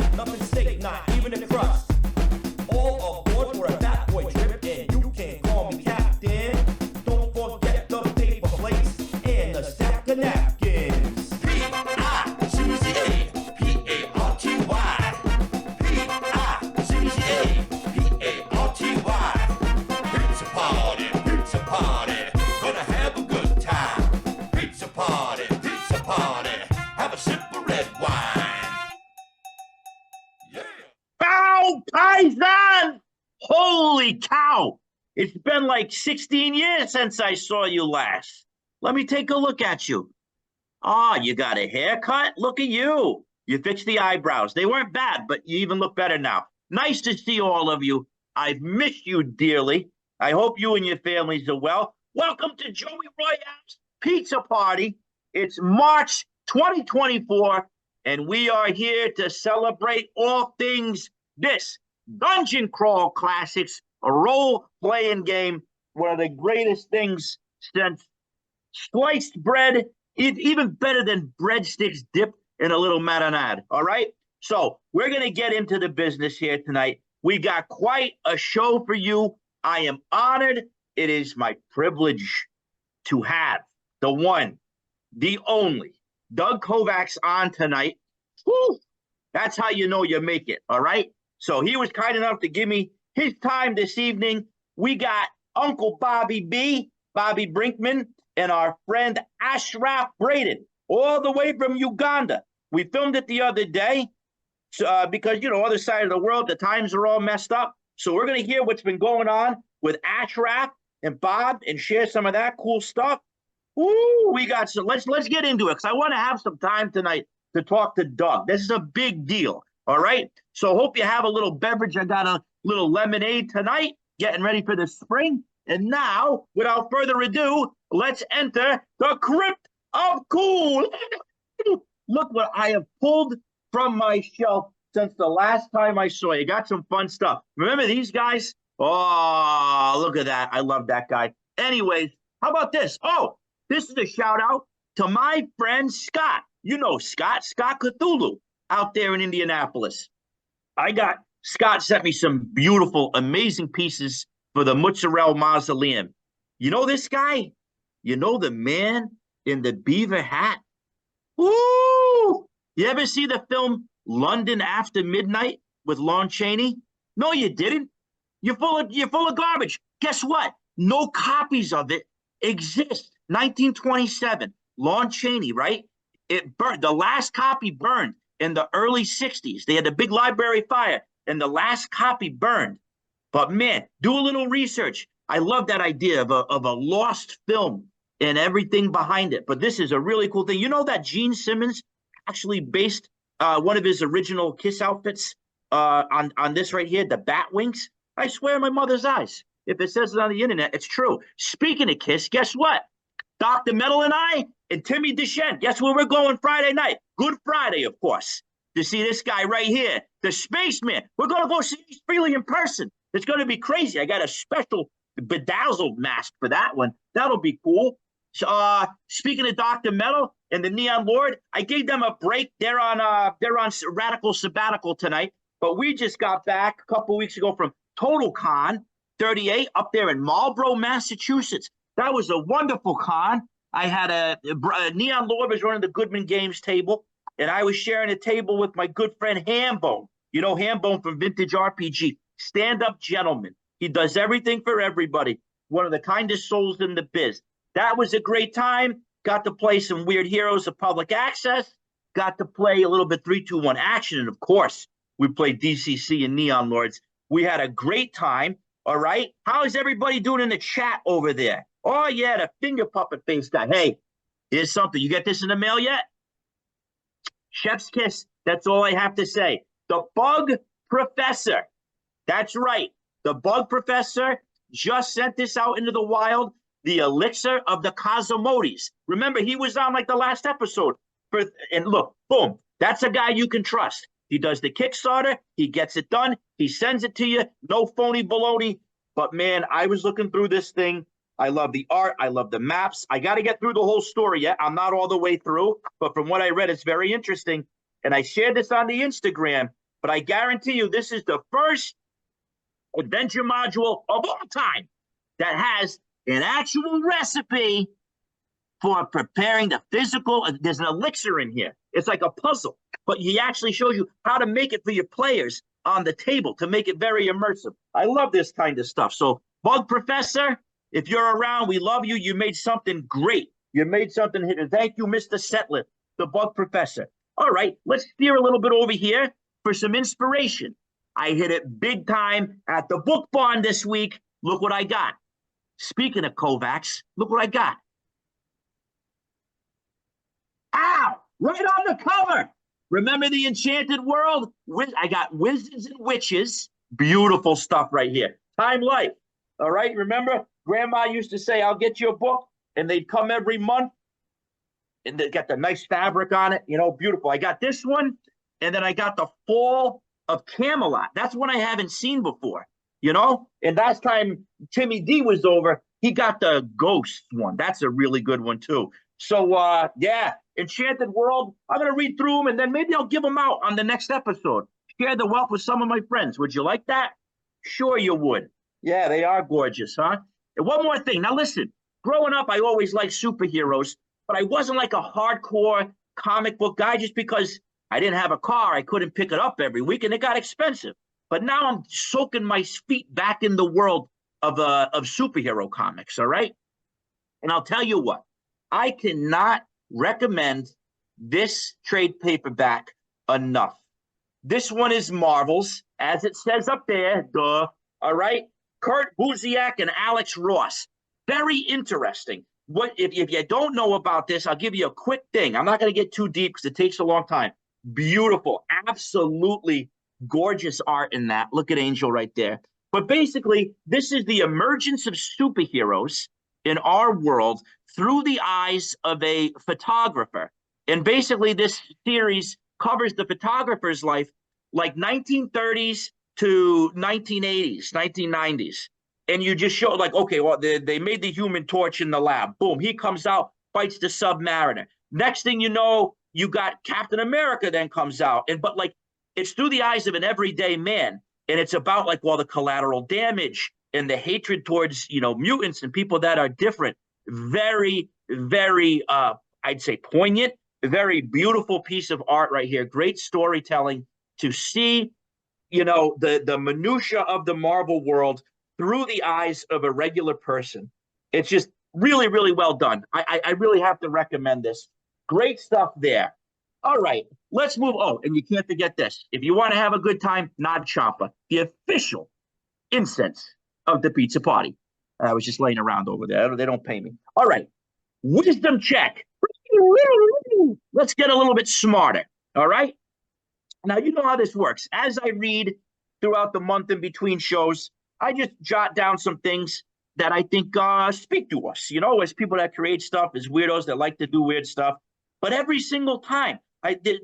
left, nothing safe, not even a crust. All aboard for a fat boy trip, and you can call me captain. Don't forget the paper plates and the stack of napkins. P-I-C-C-A, P-A-R-T-Y. P-I-C-C-A, P-A-R-T-Y. Pizza party, gonna have a good time. Pizza party, have a sip of red wine. Yeah. Ciao, Paesans! Holy cow! It's been like 16 years since I saw you last. Let me take a look at you. Ah, you got a haircut? Look at you. You fixed the eyebrows. They weren't bad, but you even look better now. Nice to see all of you. I've missed you dearly. I hope you and your families are well. Welcome to Joey Royale's Pizza Party. It's March 2024, and we are here to celebrate all things this Dungeon Crawl Classics, a role-playing game, one of the greatest things since sliced bread, even better than breadsticks dipped in a little marinade, all right? So we're going to get into the business here tonight. We got quite a show for you. I am honored. It is my privilege to have the one, the only, Doug Kovacs on tonight. Woo! That's how you know you make it, all right? So he was kind enough to give me his time this evening. We got Uncle Bobby B, Bobby Brinkman, and our friend Ashraf Braden, all the way from Uganda. We filmed it the other day because, you know, other side of the world, the times are all messed up. So we're going to hear what's been going on with Ashraf and Bob and share some of that cool stuff. Ooh, we got some. Let's get into it because I want to have some time tonight to talk to Doug. This is a big deal. All right. So hope you have a little beverage. I got a little lemonade tonight, getting ready for the spring. And now, without further ado, let's enter the Crypt of Cool. Look what I have pulled from my shelf since the last time I saw you. Got some fun stuff. Remember these guys? Oh, look at that. I love that guy. Anyways, how about this? Oh, this is a shout out to my friend Scott. You know Scott Cthulhu out there in Indianapolis. Scott sent me some beautiful, amazing pieces for the Mozzarella Mausoleum. You know this guy? You know the man in the beaver hat? Woo! You ever see the film London After Midnight with Lon Chaney? No, you didn't. You're full of garbage. Guess what? No copies of it exist. 1927, Lon Chaney, right? It burned. The last copy burned in the early 60s. They had a big library fire, and the last copy burned. But man, do a little research. I love that idea of a lost film and everything behind it. But this is a really cool thing. You know that Gene Simmons actually based one of his original Kiss outfits on this right here, the bat wings? I swear on my mother's eyes. If it says it on the internet, it's true. Speaking of Kiss, guess what? Dr. Metal and I and Timmy Deschent, guess where we're going Friday night? Good Friday, of course, to see this guy right here, the Spaceman. We're going to go see Ace Frehley in person. It's going to be crazy. I got a special bedazzled mask for that one. That'll be cool. So, speaking of Dr. Metal and the Neon Lord, I gave them a break. They're on radical sabbatical tonight, but we just got back a couple weeks ago from Total Con 38 up there in Marlborough, Massachusetts. That was a wonderful con. I had a Neon Lord was running the Goodman Games table, and I was sharing a table with my good friend Hambone. You know Hambone from Vintage RPG, stand-up gentleman. He does everything for everybody. One of the kindest souls in the biz. That was a great time. Got to play some Weird Heroes of Public Access. Got to play a little bit 3-2-1 action, and of course, we played DCC and Neon Lords. We had a great time. All right. How is everybody doing in the chat over there? Oh, yeah, the finger puppet face guy. Hey, here's something. You get this in the mail yet? Chef's kiss. That's all I have to say. The Bug Professor. That's right. The Bug Professor just sent this out into the wild. The Elixir of the Cosmodes. Remember, he was on like the last episode. And look, boom. That's a guy you can trust. He does the Kickstarter. He gets it done. He sends it to you. No phony baloney. But, man, I was looking through this thing. I love the art. I love the maps. I got to get through the whole story yet. I'm not all the way through. But from what I read, it's very interesting. And I shared this on the Instagram. but I guarantee you this is the first adventure module of all time that has an actual recipe for preparing the physical. There's an elixir in here. It's like a puzzle, but he actually shows you how to make it for your players on the table to make it very immersive. I love this kind of stuff. So, Bug Professor, if you're around, we love you. You made something great. You made something hidden. Thank you, Mr. Settler, the Bug Professor. All right, let's steer a little bit over here for some inspiration. I hit it big time at the book barn this week. Look what I got. Speaking of Kovacs, look what I got. Ow! Right on the cover. Remember the Enchanted World? I got Wizards and Witches. Beautiful stuff right here. Time Life. All right, remember? Grandma used to say, I'll get you a book, and they'd come every month, and they got the nice fabric on it. You know, beautiful. I got this one, and then I got the Fall of Camelot. That's one I haven't seen before, you know? And last time Timmy D was over, he got the Ghost one. That's a really good one, too. So, yeah, Enchanted World. I'm going to read through them, and then maybe I'll give them out on the next episode. Share the wealth with some of my friends. Would you like that? Sure you would. Yeah, they are gorgeous, huh? And one more thing. Now, listen, growing up, I always liked superheroes, but I wasn't like a hardcore comic book guy just because I didn't have a car. I couldn't pick it up every week, and it got expensive. But now I'm soaking my feet back in the world of superhero comics, all right? And I'll tell you what. I cannot recommend this trade paperback enough. This one is Marvel's, as it says up there, duh, all right? Kurt Busiek and Alex Ross. Very interesting. If you don't know about this, I'll give you a quick thing. I'm not going to get too deep because it takes a long time. Beautiful, absolutely gorgeous art in that. Look at Angel right there. But basically, this is the emergence of superheroes in our world through the eyes of a photographer. And basically, this series covers the photographer's life like 1930s to 1980s, 1990s. And you just show like, okay, well, they made the Human Torch in the lab. Boom, he comes out, fights the Submariner. Next thing you know, you got Captain America then comes out. But like, it's through the eyes of an everyday man. And it's about like, well, the collateral damage and the hatred towards, mutants and people that are different. Very, very, I'd say poignant, very beautiful piece of art right here. Great storytelling to see, the minutia of the Marvel world through the eyes of a regular person. It's just really, really well done. I really have to recommend this. Great stuff there. All right, let's move. Oh, and you can't forget this. If you want to have a good time, Nod Champa, the official incense of the pizza party. I was just laying around over there. They don't pay me. All right. Wisdom check. Let's get a little bit smarter. All right. Now, you know how this works. As I read throughout the month in between shows, I just jot down some things that I think speak to us, as people that create stuff, as weirdos that like to do weird stuff. But every single time,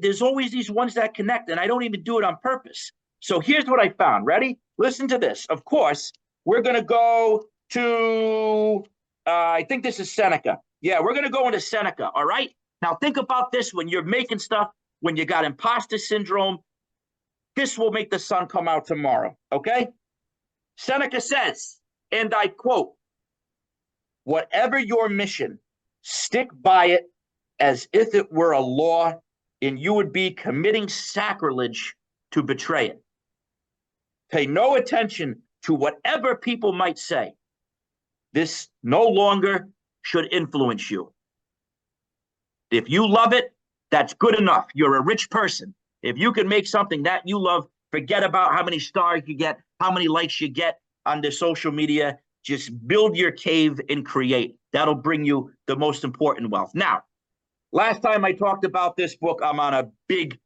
there's always these ones that connect, and I don't even do it on purpose. So here's what I found. Ready? Listen to this. Of course, we're going to go to, I think this is Seneca. Yeah, we're going to go into Seneca, all right? Now, think about this when you're making stuff, when you got imposter syndrome. This will make the sun come out tomorrow, okay? Seneca says, and I quote, "Whatever your mission, stick by it as if it were a law, and you would be committing sacrilege to betray it. Pay no attention to whatever people might say. This no longer should influence you. If you love it, that's good enough. You're a rich person. If you can make something that you love, forget about how many stars you get, how many likes you get on the social media. Just build your cave and create. That'll bring you the most important wealth." Now, last time I talked about this book, I'm on a big,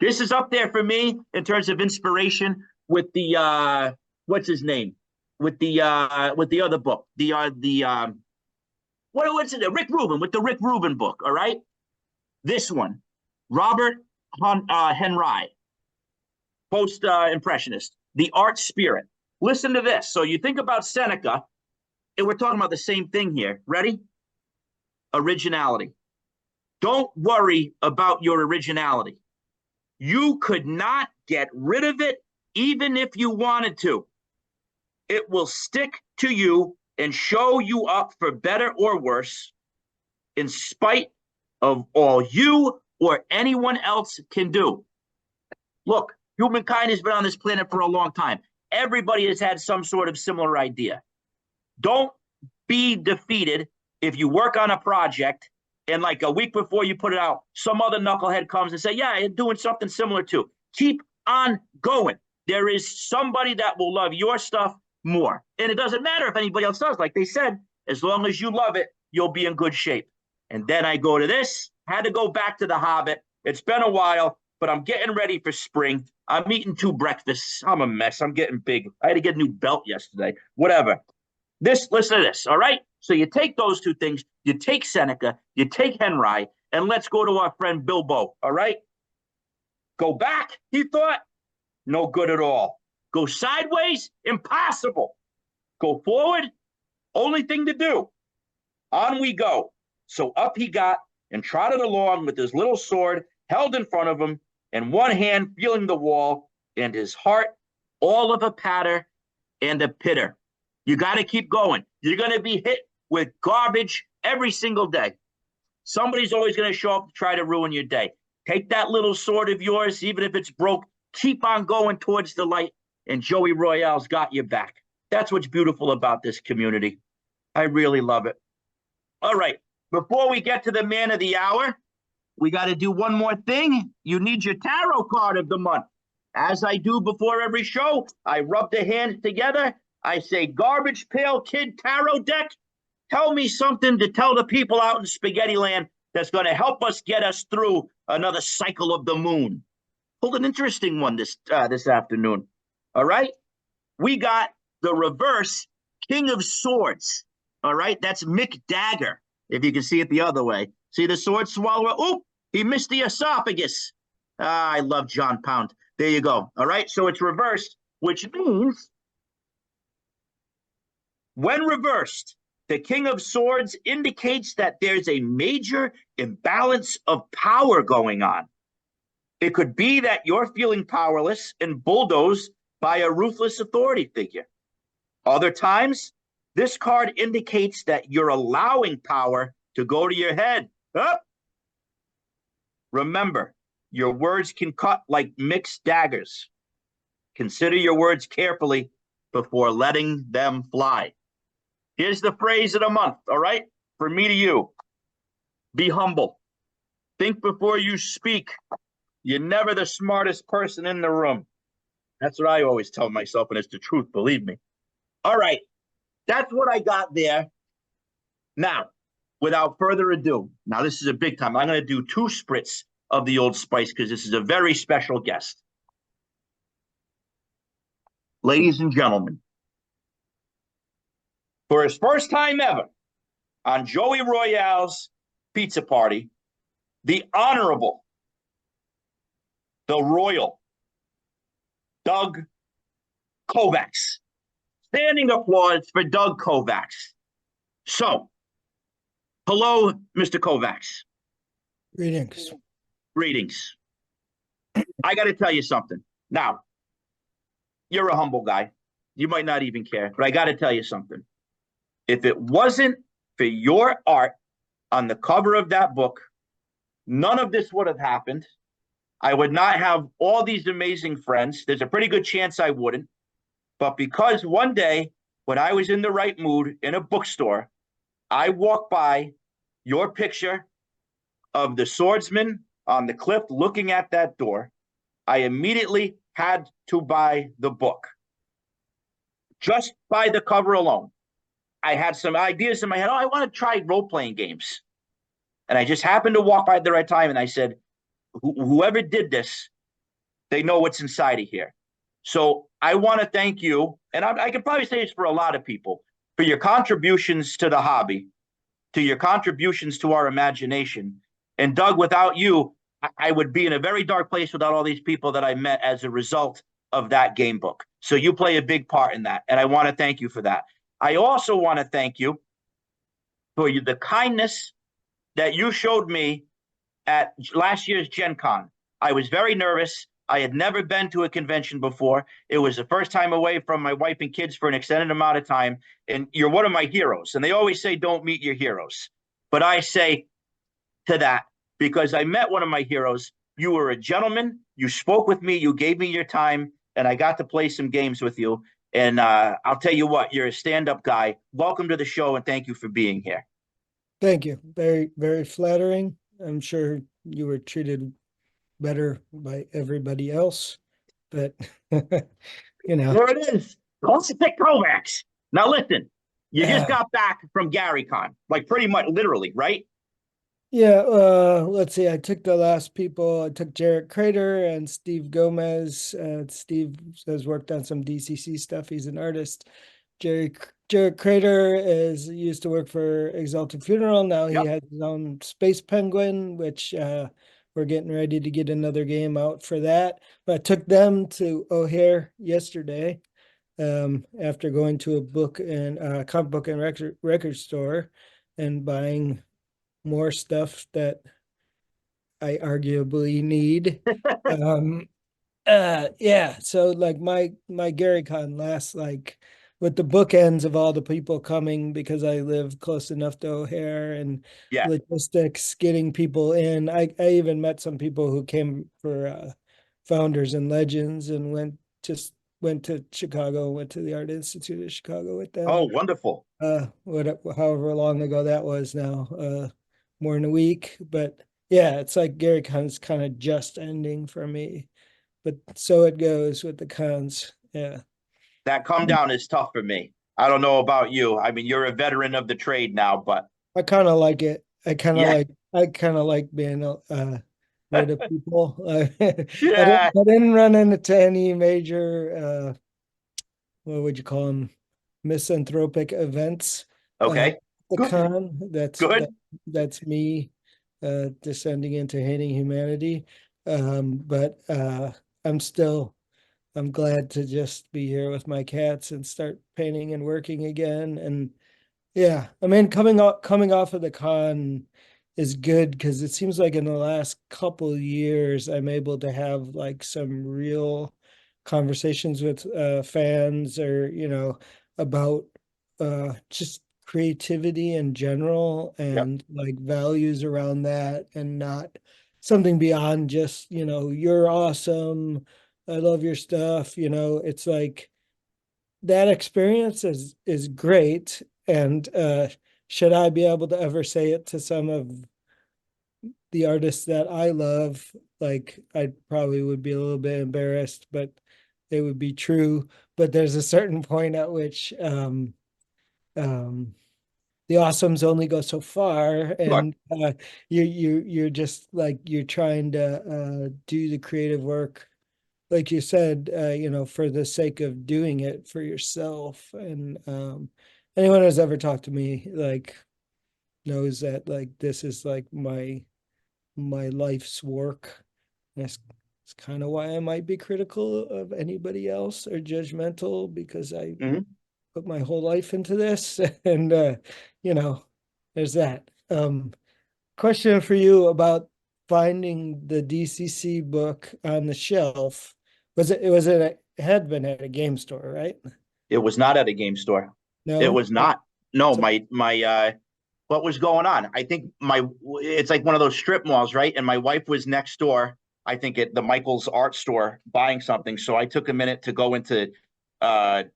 this is up there for me in terms of inspiration with the, what's his name? With the other book, what's it? Rick Rubin, with the Rick Rubin book, all right? This one, Robert Henry, post-impressionist, The Art Spirit. Listen to this. So you think about Seneca, and we're talking about the same thing here. Ready? Originality. Don't worry about your originality. You could not get rid of it even if you wanted to. It will stick to you and show you up for better or worse, in spite of all you or anyone else can do. Look, humankind has been on this planet for a long time. Everybody has had some sort of similar idea. Don't be defeated if you work on a project and like a week before you put it out, some other knucklehead comes and say, yeah, you're doing something similar too. Keep on going. There is somebody that will love your stuff more. And it doesn't matter if anybody else does. Like they said, as long as you love it, you'll be in good shape. And then I go to this, had to go back to The Hobbit. It's been a while, but I'm getting ready for spring. I'm eating 2 breakfasts. I'm a mess. I'm getting big. I had to get a new belt yesterday. Whatever. Listen to this, all right? So you take those 2 things, you take Seneca, you take Henry, and let's go to our friend Bilbo, all right? Go back, he thought, no good at all. Go sideways, impossible. Go forward, only thing to do. On we go. So up he got and trotted along with his little sword held in front of him and one hand feeling the wall and his heart all of a patter and a pitter. You got to keep going. You're going to be hit with garbage every single day. Somebody's always going to show up to try to ruin your day. Take that little sword of yours, even if it's broke, keep on going towards the light, and Joey Royale's got your back. That's what's beautiful about this community. I really love it. All right, before we get to the man of the hour, we got to do one more thing. You need your tarot card of the month. As I do before every show, I rub the hands together. I say, Garbage Pail Kid Tarot Deck, tell me something to tell the people out in Spaghetti Land that's going to help us get us through another cycle of the moon. Pulled an interesting one this afternoon. All right? We got the reverse King of Swords. All right? That's Mick Dagger, if you can see it the other way. See the sword swallower? Oop, he missed the esophagus. I love John Pound. There you go. All right? So it's reversed, which means when reversed, the King of Swords indicates that there's a major imbalance of power going on. It could be that you're feeling powerless and bulldozed by a ruthless authority figure. Other times, this card indicates that you're allowing power to go to your head. Oh! Remember, your words can cut like mixed daggers. Consider your words carefully before letting them fly. Here's the phrase of the month, all right? From me to you. Be humble. Think before you speak. You're never the smartest person in the room. That's what I always tell myself, and it's the truth, believe me. All right, that's what I got there. Now, without further ado, now this is a big time. I'm going to do 2 spritz of the Old Spice because this is a very special guest. Ladies and gentlemen, for his first time ever on Joey Royale's pizza party, the Honorable, the Royal, Doug Kovacs. Standing applause for Doug Kovacs. So, hello, Mr. Kovacs. Greetings. Greetings. I got to tell you something. Now, you're a humble guy. You might not even care, but I got to tell you something. If it wasn't for your art on the cover of that book, none of this would have happened. I would not have all these amazing friends. There's a pretty good chance I wouldn't. But because one day, when I was in the right mood in a bookstore, I walked by your picture of the swordsman on the cliff looking at that door, I immediately had to buy the book. Just by the cover alone. I had some ideas in my head. Oh, I want to try role-playing games. And I just happened to walk by at the right time, and I said, whoever did this, they know what's inside of here. So I want to thank you, and I can probably say this for a lot of people, for your contributions to the hobby, to your contributions to our imagination. And Doug, without you, I would be in a very dark place without all these people that I met as a result of that game book. So you play a big part in that, and I want to thank you for that. I also want to thank you for the kindness that you showed me at last year's Gen Con. I was very nervous. I had never been to a convention before. It was the first time away from my wife and kids for an extended amount of time. And you're one of my heroes. And they always say, don't meet your heroes. But I say to that, because I met one of my heroes. You were a gentleman. You spoke with me. You gave me your time. And I got to play some games with you. And I'll tell you what, you're a stand-up guy. Welcome to the show, and thank you for being here. Thank you. Very, very flattering. I'm sure you were treated better by everybody else, but There it is. Classic Kovacs. Now listen, you just uh, got back from GaryCon, like pretty much literally, right? yeah, let's see. I took the last people. I took Jarrett Crater and Steve Gomez. Steve has worked on some DCC stuff. He's an artist. Jarrett Crater is used to work for Exalted Funeral. Now he Yep. has his own Space Penguin, which we're getting ready to get another game out for that. But I took them to O'Hare yesterday, after going to a book and comic book and record store and buying more stuff that I arguably need. Um, yeah, so like my GaryCon last, like with the bookends of all the people coming, because I live close enough to O'Hare, and Yeah. logistics getting people in. I even met some people who came for Founders and Legends, and went to Chicago, went to the Art Institute of Chicago with Oh, them. wonderful. However long ago that was now, more than a week. But yeah, it's like GaryCon's kind of just ending for me, but so it goes with the cons. Yeah. That come down is tough for me. I don't know about you. I mean, you're a veteran of the trade now, but I kind of like it. yeah, I kind of like being rid of people. yeah. I didn't run into any major what would you call them, misanthropic events. Uh, Okay. the Good. con Good. that's me descending into hating humanity. But I'm still I'm glad to just be here with my cats and start painting and working again. And yeah, I mean, coming off of the con is good, because it seems like in the last couple years I'm able to have like some real conversations with fans, or about just creativity in general, Yep. and like values around that, and not something beyond just, you're awesome, I love your stuff. It's like that experience is great. And should I be able to ever say it to some of the artists that I love, like I probably would be a little bit embarrassed, but it would be true. But there's a certain point at which um the awesomes only go so far, Sure. and you're just like, you're trying to do the creative work, like you said, for the sake of doing it for yourself. And anyone who's ever talked to me, like, knows that, like, this is like my life's work. And it's kind of why I might be critical of anybody else or judgmental, because I Mhm. put my whole life into this. And you know, there's that. Question for you about finding the DCC book on the shelf. It had been at a game store, right? It was not at a game store. It No. was not. No, So my what was going on? I think it's like one of those strip malls, right? And my wife was next door, I think at the Michael's art store buying something. So I took a minute to go into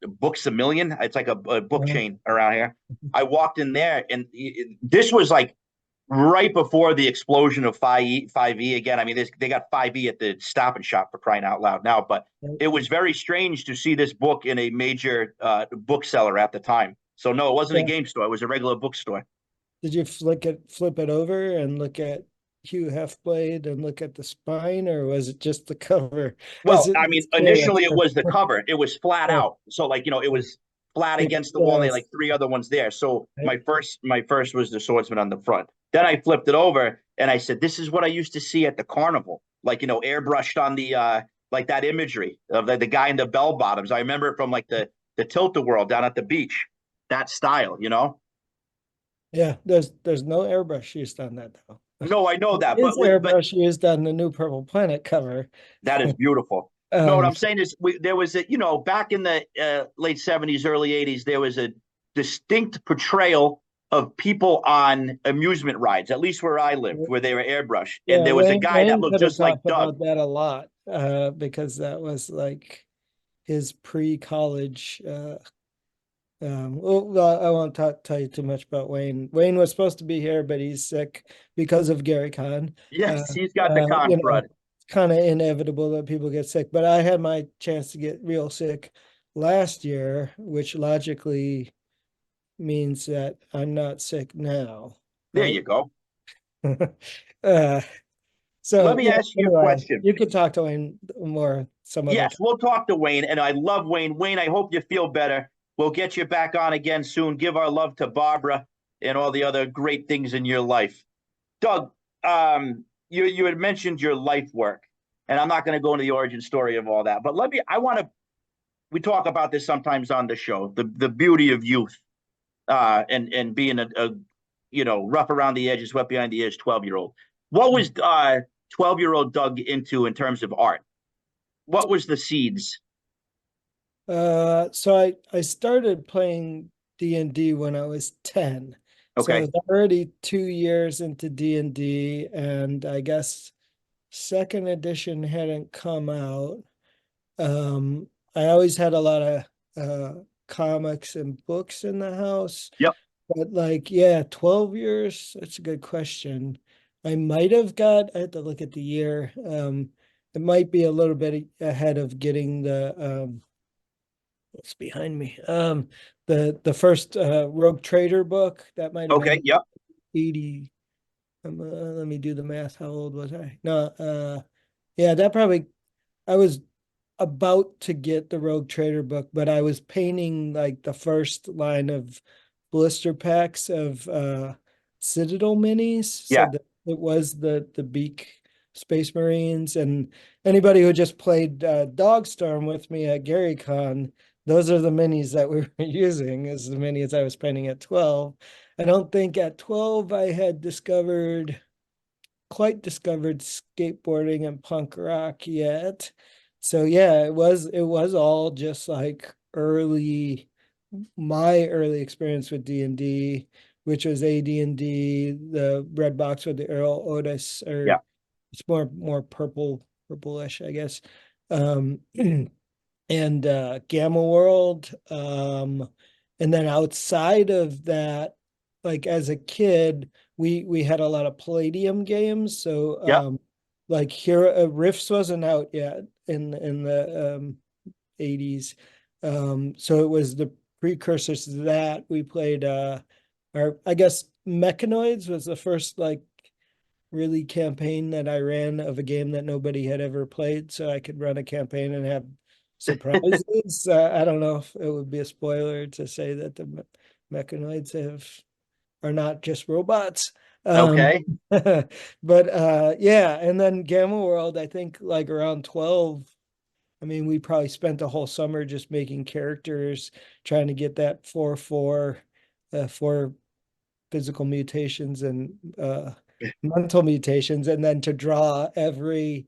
Books A Million. It's like a book uh, chain around here. I walked in there and this was like right before the explosion of 5e again. I mean, they got 5e at the Stop and Shop, for crying out loud now, but it was very strange to see this book in a major bookseller at the time. So no, it wasn't a yeah. game store. It was a regular bookstore. Did you flip it over and look at Hugh Hefblade and look at the spine, or was it just the cover? Well, I mean, It's curious. initially it was the cover. It was flat Yeah, out. So like, it was flat against the wall and they had it's like three other ones there. So right? my first was the swordsman on the front. Then I flipped it over and I said, this is what I used to see at the carnival. Like, airbrushed on the like that imagery of the guy in the bell bottoms. I remember it from like the Tilt-A-Whirl down at the beach. That style. Yeah, there's no airbrush used on that though. No, I know that, His but airbrush used on the new Purple Planet cover. that is beautiful. No, what I'm saying is, there was a, back in the late '70s, early '80s, there was a distinct portrayal of people on amusement rides, at least where I lived, where they were airbrushed, and Yeah, there was a guy that Wayne looked could have just like talked Doug. about that a lot, because that was like his pre-college. Well, I won't tell you too much about Wayne. Wayne was supposed to be here, but he's sick because of Gary Kahn. Yes, he's got the con crud. It's kind of inevitable that people get sick. But I had my chance to get real sick last year, which logically means that I'm not sick now, There right? you go. uh, Let so me yeah, ask you a anyway, question. you could talk to Wayne more some other Yes, time. we'll talk to Wayne, and I love Wayne. Wayne, I hope you feel better. We'll get you back on again soon. Give our love to Barbara and all the other great things in your life. Doug, you had mentioned your life work, and I'm not going to go into the origin story of all that, but we talk about this sometimes on the show, the beauty of youth, and being a rough around the edges, wet behind the ears 12-year-old. What was 12-year-old Doug into in terms of art? What was the seeds? So I started playing D&D when I was 10. So I Okay. was already 2 years into D&D, and I guess second edition hadn't come out. I always had a lot of comics and books in the house, Yep. but like, yeah, 12 years, that's a good question. I had to look at the year. It might be a little bit ahead of getting the what's behind me? The first Rogue Trader book that might have Okay. been Yep. 80. Let me do the math. How old was I? No, yeah, that probably I was about to get the Rogue Trader book, but I was painting like the first line of blister packs of Citadel minis. So Yeah. that it was the Beak Space Marines, and anybody who just played Dogstorm with me at GaryCon, those are the minis that we were using as the minis I was painting at 12. I don't think at 12 I had quite discovered skateboarding and punk rock yet. So yeah, it was all just like my early experience with D&D, which was AD&D, the red box with the Earl Otis, Yeah. or it's more purplish, I guess. Um and Gamma World. And then outside of that, like as a kid, we had a lot of Palladium games. So Yep. like here Rifts wasn't out yet in the 80s. So it was the precursors to that. We played or I guess Mechanoids was the first like really campaign that I ran of a game that nobody had ever played, so I could run a campaign and have surprises. I don't know if it would be a spoiler to say that the mechanoids are not just robots. Okay. But yeah, and then Gamma World, I think like around 12. I mean, we probably spent the whole summer just making characters, trying to get that 4-4, four physical mutations and mental mutations, and then to draw every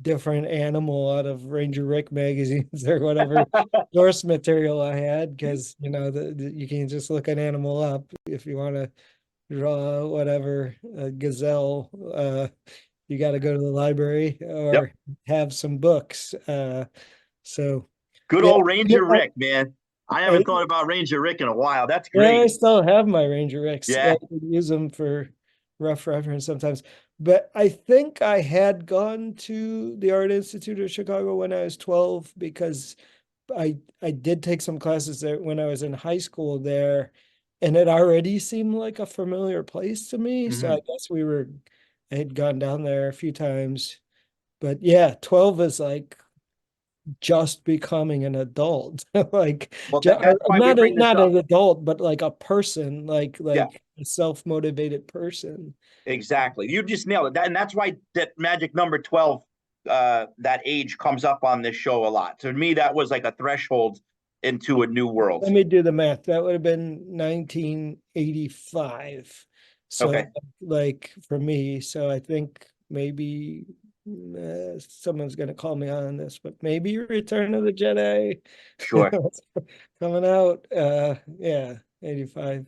different animal out of Ranger Rick magazines or whatever source material I had, because you can just look an animal up if you want to draw whatever gazelle. You got to go to the library Yep. or have some books. So Good yeah, old Ranger Rick, man. I I, haven't thought about Ranger Rick in a while. That's yeah, I great. still have my Ranger X. I Yeah. use them for rough reference sometimes. But I think I had gone to the Art Institute of Chicago when I was 12, because I did take some classes there when I was in high school there, and it already seemed like a familiar place to me. So I Hmm. guess I had gone down there a few times. But yeah, 12 is like just becoming an adult, like Well, that's why we bring this not up. an adult, but like a person, like Yeah. a self-motivated person. Exactly. You just nailed it. And that's why that magic number 12, that age comes up on this show a lot. To me, that was like a threshold into a new world. Let me do the math. That would have been 1985. So Okay. like for me, so I think maybe someone's going to call me on this, but maybe Return of the Jedi Sure. coming out. Yeah, 85.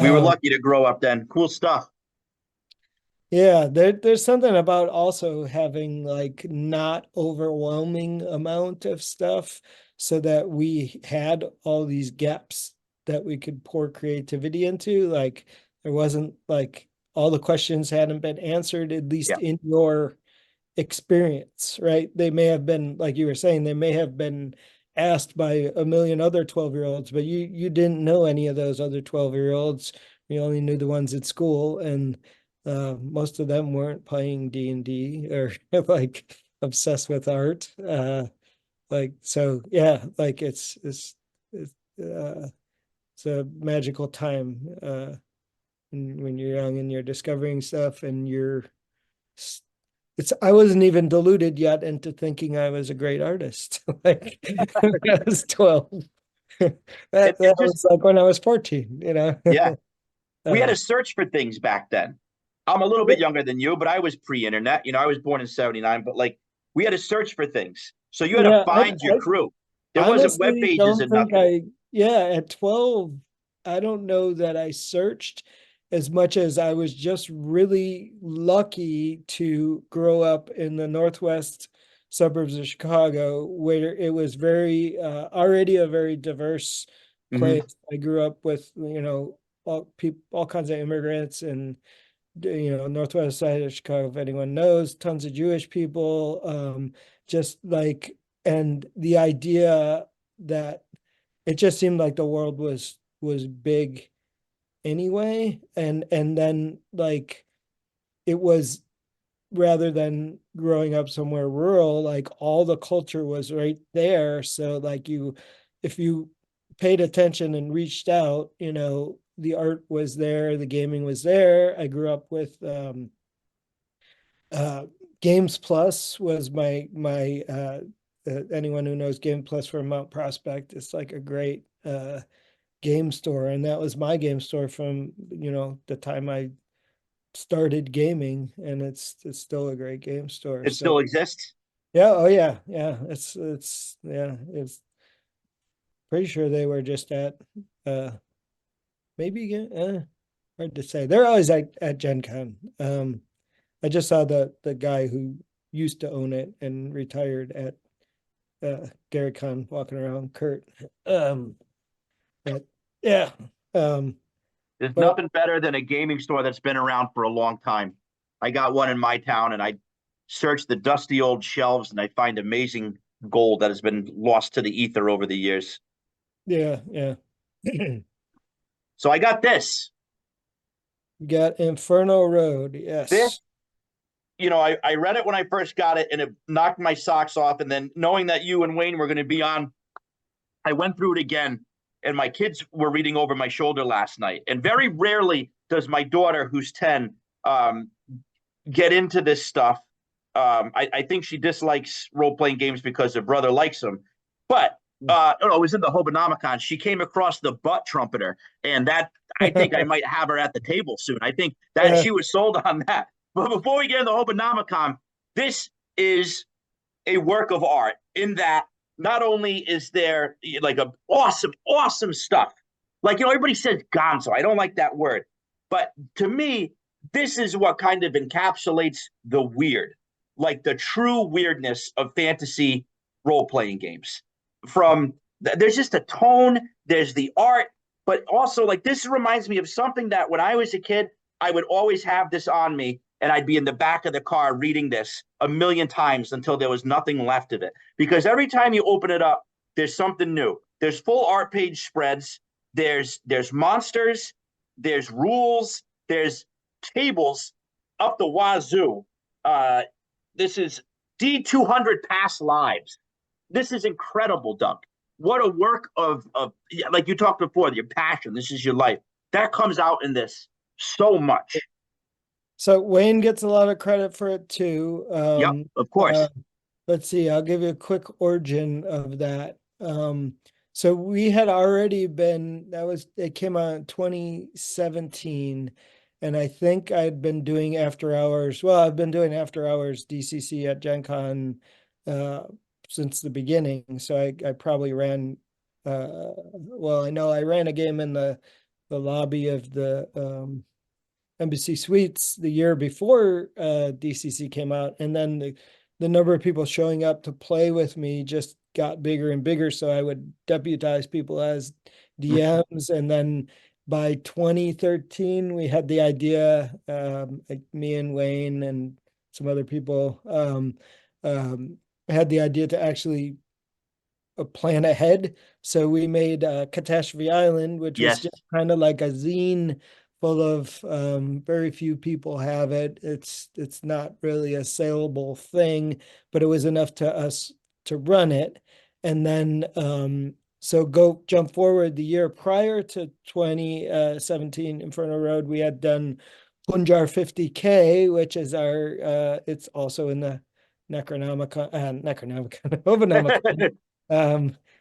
We were Um, lucky to grow up then. Cool stuff. yeah, there's something about also having like not overwhelming amount of stuff so that we had all these gaps that we could pour creativity into. Like there wasn't like all the questions hadn't been answered, at least Yeah. in your experience, right? They may have been, like you were saying, they may have been asked by a million other 12-year-olds, but you didn't know any of those other 12-year-olds. You only knew the ones at school, and most of them weren't playing D&D or like obsessed with art. Like so, yeah, like it's a magical time when you're young and you're discovering stuff and you're it's I wasn't even deluded yet into thinking I was a great artist. Like when I was 12. That It just, was like when I was 14, you know. yeah. We had Uh, to search for things back then. I'm a little bit younger than you, but I was pre-internet. I was born in '79, but like we had to search for things. So you had to yeah, find your crew. There wasn't web honestly pages don't and think nothing. yeah, at 12, I don't know that I searched as much as I was just really lucky to grow up in the northwest suburbs of Chicago, where it was very already a very diverse Hmm. place. I grew up with, all people, all kinds of immigrants and northwest side of Chicago, if anyone knows, tons of Jewish people, just like, and the idea that it just seemed like the world was big anyway, and then like it was, rather than growing up somewhere rural, like all the culture was right there. So like if you paid attention and reached out, the art was there, the gaming was there. I grew up with uh Games Plus was my anyone who knows Game Plus from Mount Prospect, it's like a great game store, and that was my game store from the time I started gaming, and it's still a great game store. It So still exists. yeah, oh yeah, it's yeah, it's pretty sure they were just at uh maybe hard to say. They're always at Gen Con. I just saw the guy who used to own it and retired at Gary Con walking around, Kurt. Um, but yeah, um, There's but nothing better than a gaming store that's been around for a long time. I got one in my town, and I search the dusty old shelves, and I find amazing gold that has been lost to the ether over the years. yeah. You So I got this. got Inferno Road, This, yes. I read it when I first got it, and it knocked my socks off. And then knowing that you and Wayne were going to be on, I went through it again, and my kids were reading over my shoulder last night. And very rarely does my daughter, who's 10, um, get into this stuff. I think she dislikes role playing games because her brother likes them. But it was in the Hobonomicon. She came across the butt trumpeter, and that I think I might have her at the table soon. I think that Uh, she was sold on that. But before we get in the Hobonomicon, this is a work of art in that not only is there like a awesome stuff. Like, everybody says gonzo. I don't like that word. But to me, this is what kind of encapsulates the weird, like the true weirdness of fantasy role playing games. There's just a tone, there's the art, but also like this reminds me of something that when I was a kid, I would always have this on me, and I'd be in the back of the car reading this a million times until there was nothing left of it. Because every time you open it up, there's something new. There's full art page spreads. There's monsters. There's rules. There's tables up the wazoo. This is D200 past lives. This is incredible, Doug. What a work of like you talked before, your passion. This is your life. That comes out in this so much. so Wayne gets a lot of credit for it too. Yep, of Uh, course. let's see, I'll give you a quick origin of that. So we had already been, it came out in 2017. And I think I'd been doing after hours. Well, I've been doing after hours DCC at Gen Con uh, since the beginning. So I probably ran, well, I know I ran a game in the lobby of the Embassy Suites the year before DCC came out, and then the number of people showing up to play with me just got bigger and bigger. So I would deputize people as DMs, and then by 2013 we had the idea, like me and Wayne and some other people had the idea to actually plan ahead. So we made Catastrophe Island, which was Yes. just kind of like a zine full of very few people have it. It's not really a saleable thing, but it was enough to us to run it. And then so go jump forward the year prior to 2017 Inferno Road, we had done Punjar 50K, which is our it's also in the Necronomicon, Hobonomicon. Yeah,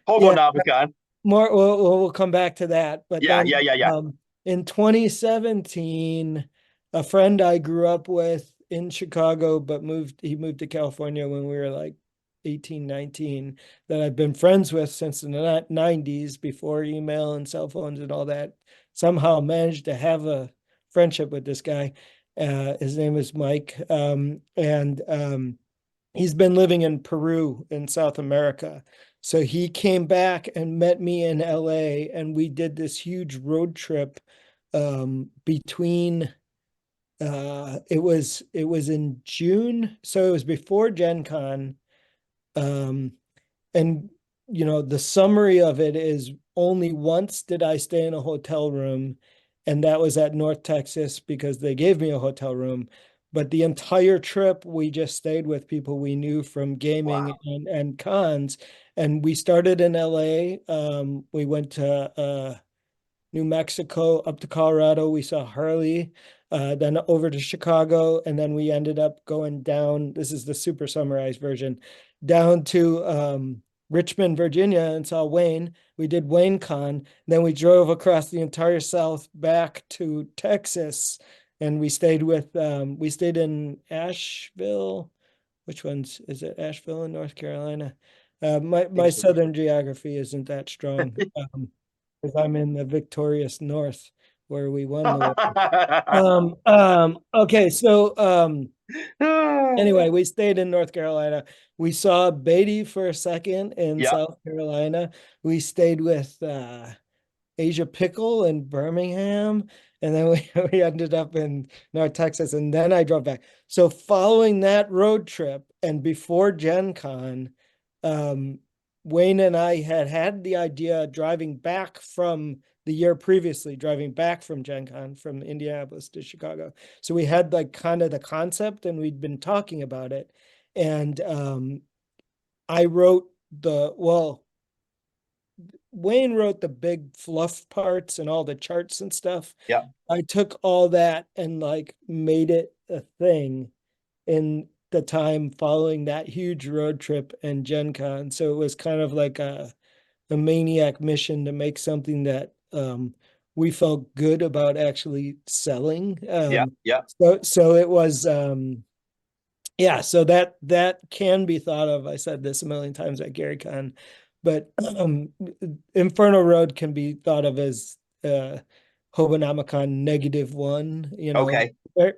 Hobonomicon. more we'll come back to that. But Yeah, then yeah, yeah, yeah. in 2017, a friend I grew up with in Chicago, but he moved to California when we were like 18, 19, that I've been friends with since the 90s, before email and cell phones and all that, somehow managed to have a friendship with this guy. His name is Mike. And he's been living in Peru in South America. So he came back and met me in LA, and we did this huge road trip between it was in June, so it was before Gen Con. Um, and the summary of it is, only once did I stay in a hotel room, and that was at North Texas because they gave me a hotel room. But the entire trip, we just stayed with people we knew from gaming Wow. and cons. And we started in LA. We went to New Mexico, up to Colorado. We saw Harley, then over to Chicago, and then we ended up going down. This is the super summarized version, down to Richmond, Virginia, and saw Wayne. We did Wayne Con. Then we drove across the entire South back to Texas, and we stayed in Asheville. Which ones is it? Asheville in North Carolina. My southern geography isn't that strong. Because I'm in the victorious North where we won the war. Okay, so anyway, we stayed in North Carolina. We saw Beatty for a second in Yep. South Carolina. We stayed with Asia Pickle in Birmingham, and then we ended up in North Texas, and then I drove back. So following that road trip and before Gen Con, Wayne and I had the idea driving back from the year previously, driving back from Gen Con from Indianapolis to Chicago. So we had like kind of the concept, and we'd been talking about it. And I wrote Wayne wrote the big fluff parts and all the charts and stuff. Yep. I took all that and like made it a thing in the time following that huge road trip and Gen Con. So it was kind of like a maniac mission to make something that we felt good about actually selling. Yep. Yep. So it was yeah, so that can be thought of. I said this a million times at Gary Con, but Inferno Road can be thought of as Hobonomicon -1, Okay.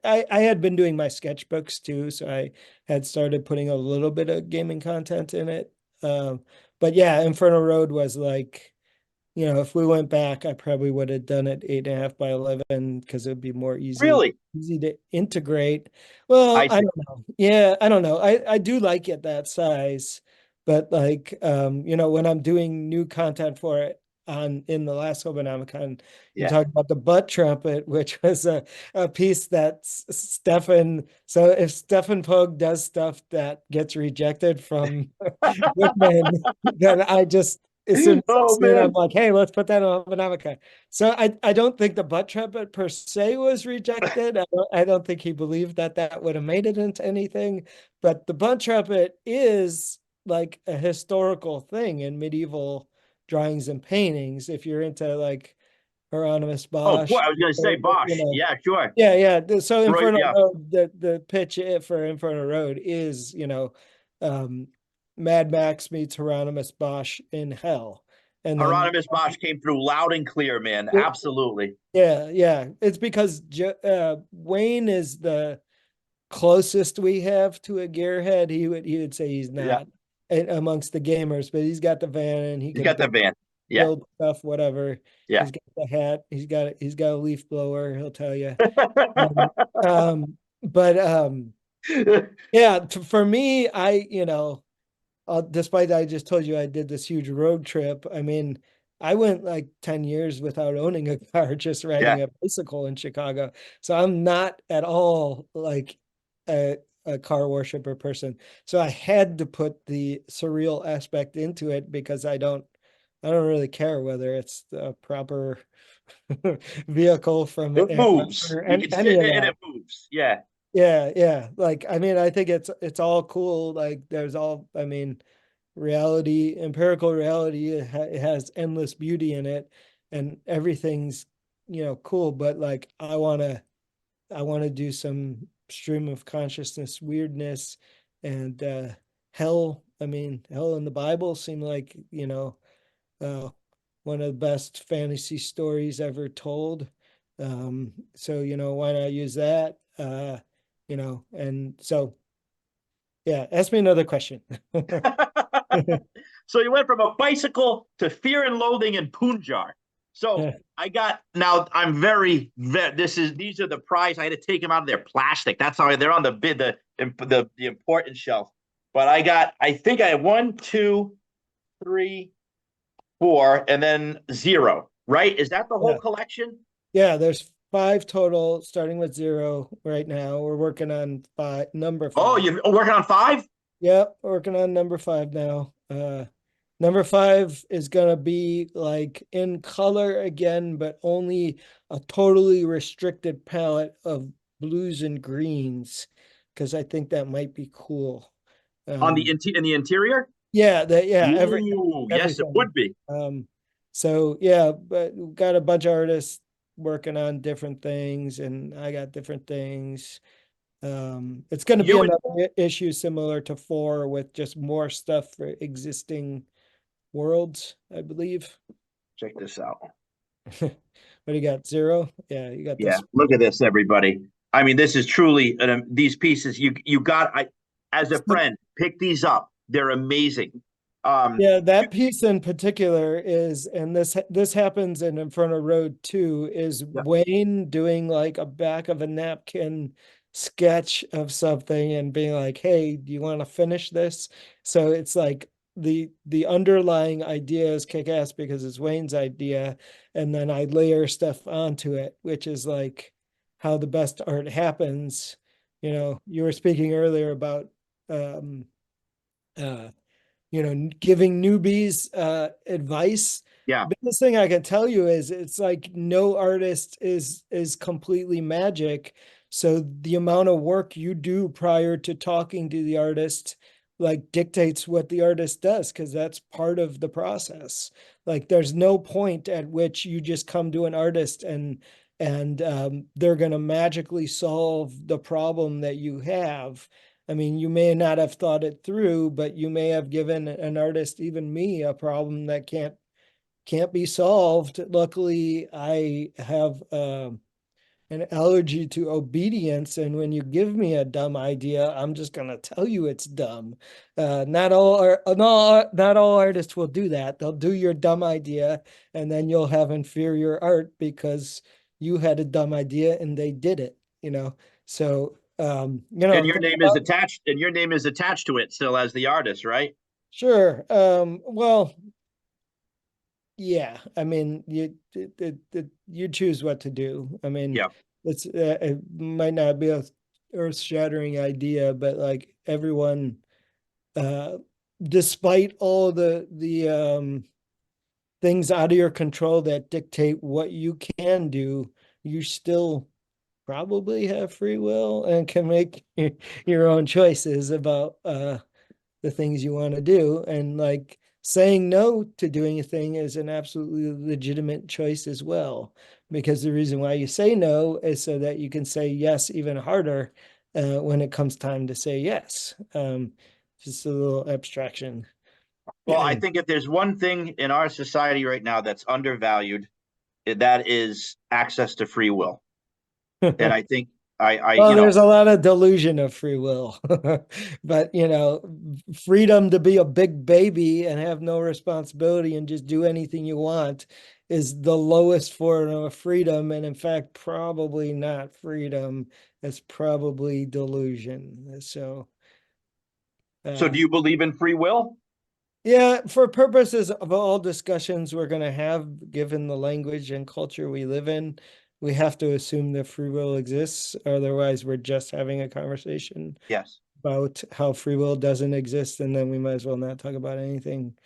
I had been doing my sketchbooks too, so I had started putting a little bit of gaming content in it. But yeah, Inferno Road was like, if we went back, I probably would have done it 8.5 by 11 because it would be more Really? easy to integrate. Well, I I see. don't know. Yeah, I don't know. I do like it that size, but like when I'm doing new content for it in the last Hobonomicon, you Yeah. talk about the butt trumpet, which was a piece that Stefan. So if Stefan Pogue does stuff that gets rejected from Goodman, then I just as soon as I Oh see it, I'm man. like, hey, let's put that on Hobonomica. So I don't think the butt trumpet per se was rejected. I don't think he believed that would have made it into anything. But the butt trumpet is like a historical thing in medieval drawings and paintings. If you're into like Hieronymus Oh, boy, Bosch, I was going to say you Bosch. know, Yeah, sure. yeah, yeah. So Roy, Inferno yeah. Road, the pitch for Inferno Road is, um, Mad Max meets Hieronymus Bosch in hell. And then Hieronymus Bosch came through loud and clear, man. Absolutely. yeah, yeah. It's because Wayne is the closest we have to a gearhead. He would say he's Yeah. not amongst the gamers, but he's got the van and he He's can got the van. Yeah. build stuff, whatever. Yeah. He's got the hat. He's got a leaf blower. He'll tell you. Um, but yeah, for me, despite I just told you I did this huge road trip. I mean, I went like 10 years without owning a car, just Yeah. riding a bicycle in Chicago. So I'm not at all like a car worshiper person. So I had to put the surreal aspect into it because I don't really care whether it's the proper vehicle from It an moves. or You can any sit of in it and that. it moves. Yeah. Yeah, yeah. Like, I mean, I think it's all cool. Like, I mean, reality, empirical reality, it has endless beauty in it, and everything's, cool. But like, I wanna do some stream of consciousness weirdness, and hell. I mean, hell in the Bible seemed like, uh, one of the best fantasy stories ever told. So, why not use that? And so, yeah, ask me another question. So you went from a bicycle to Fear and Loathing in Punjar. So Yeah, I got now. I'm these are the prize. I had to take them out of their plastic. That's how they're on the bid the important shelf. But I think I have one, two, three, four, and then zero. Right? Is that the whole yeah, collection? yeah. There's five total, starting with zero right now. We're working on number Oh, five. you're working on five? Yep, working on number five now. Number five is gonna be like in color again, but only a totally restricted palette of blues and greens, because I think that might be cool. On Um, in the interior? yeah, Ooh, yes, it everything. would be. So yeah, but we've got a bunch of artists working on different things, and I got different things. It's going to be You and another issue similar to four with just more stuff for existing worlds, I believe. check this out. What do you got? Zero? Yeah, you got Yeah, this. look at this, everybody. I mean, this is truly these pieces. You got. As a friend, pick these up. They're amazing. Yeah, You, that piece in particular is, and this happens in Inferno Road too, is yeah, Wayne doing like a back of a napkin sketch of something and being like, "Hey, do you want to finish this?" So it's like the underlying idea is kick ass because it's Wayne's idea, and then I layer stuff onto it, which is like how the best art happens. You were speaking earlier about um uh giving newbies advice. yeah. Biggest thing I can tell you is it's like no artist is completely magic. So the amount of work you do prior to talking to the artist like dictates what the artist does, because that's part of the process. Like there's no point at which you just come to an artist and they're going to magically solve the problem that you have. I mean, you may not have thought it through, but you may have given an artist, even me, a problem that can't be solved. Luckily, I have an allergy to obedience, and when you give me a dumb idea, I'm just gonna tell you it's dumb. Not all artists will do that. They'll do your dumb idea, and then you'll have inferior art because you had a dumb idea and they did it. So And your think name is about. attached. And your name is attached to it still as the artist, right? Sure. Well, yeah. I mean, you choose what to do. I mean, Yeah. it might not be a earth-shattering idea, but like everyone, uh, despite all the things out of your control that dictate what you can do, you still probably have free will and can make your own choices about the things you want to do. And like saying no to doing a thing is an absolutely legitimate choice as well. Because the reason why you say no is so that you can say yes even harder when it comes time to say yes. Just a little abstraction. Well, I think if there's one thing in our society right now that's undervalued, that is access to free will. And I think Well, there's a lot of delusion of free will, but freedom to be a big baby and have no responsibility and just do anything you want is the lowest form of freedom. And in fact, probably not freedom. It's probably delusion. So do you believe in free will? Yeah, for purposes of all discussions we're going to have, given the language and culture we live in, we have to assume that free will exists. Otherwise, we're just having a conversation Yes. about how free will doesn't exist, and then we might as well not talk about anything.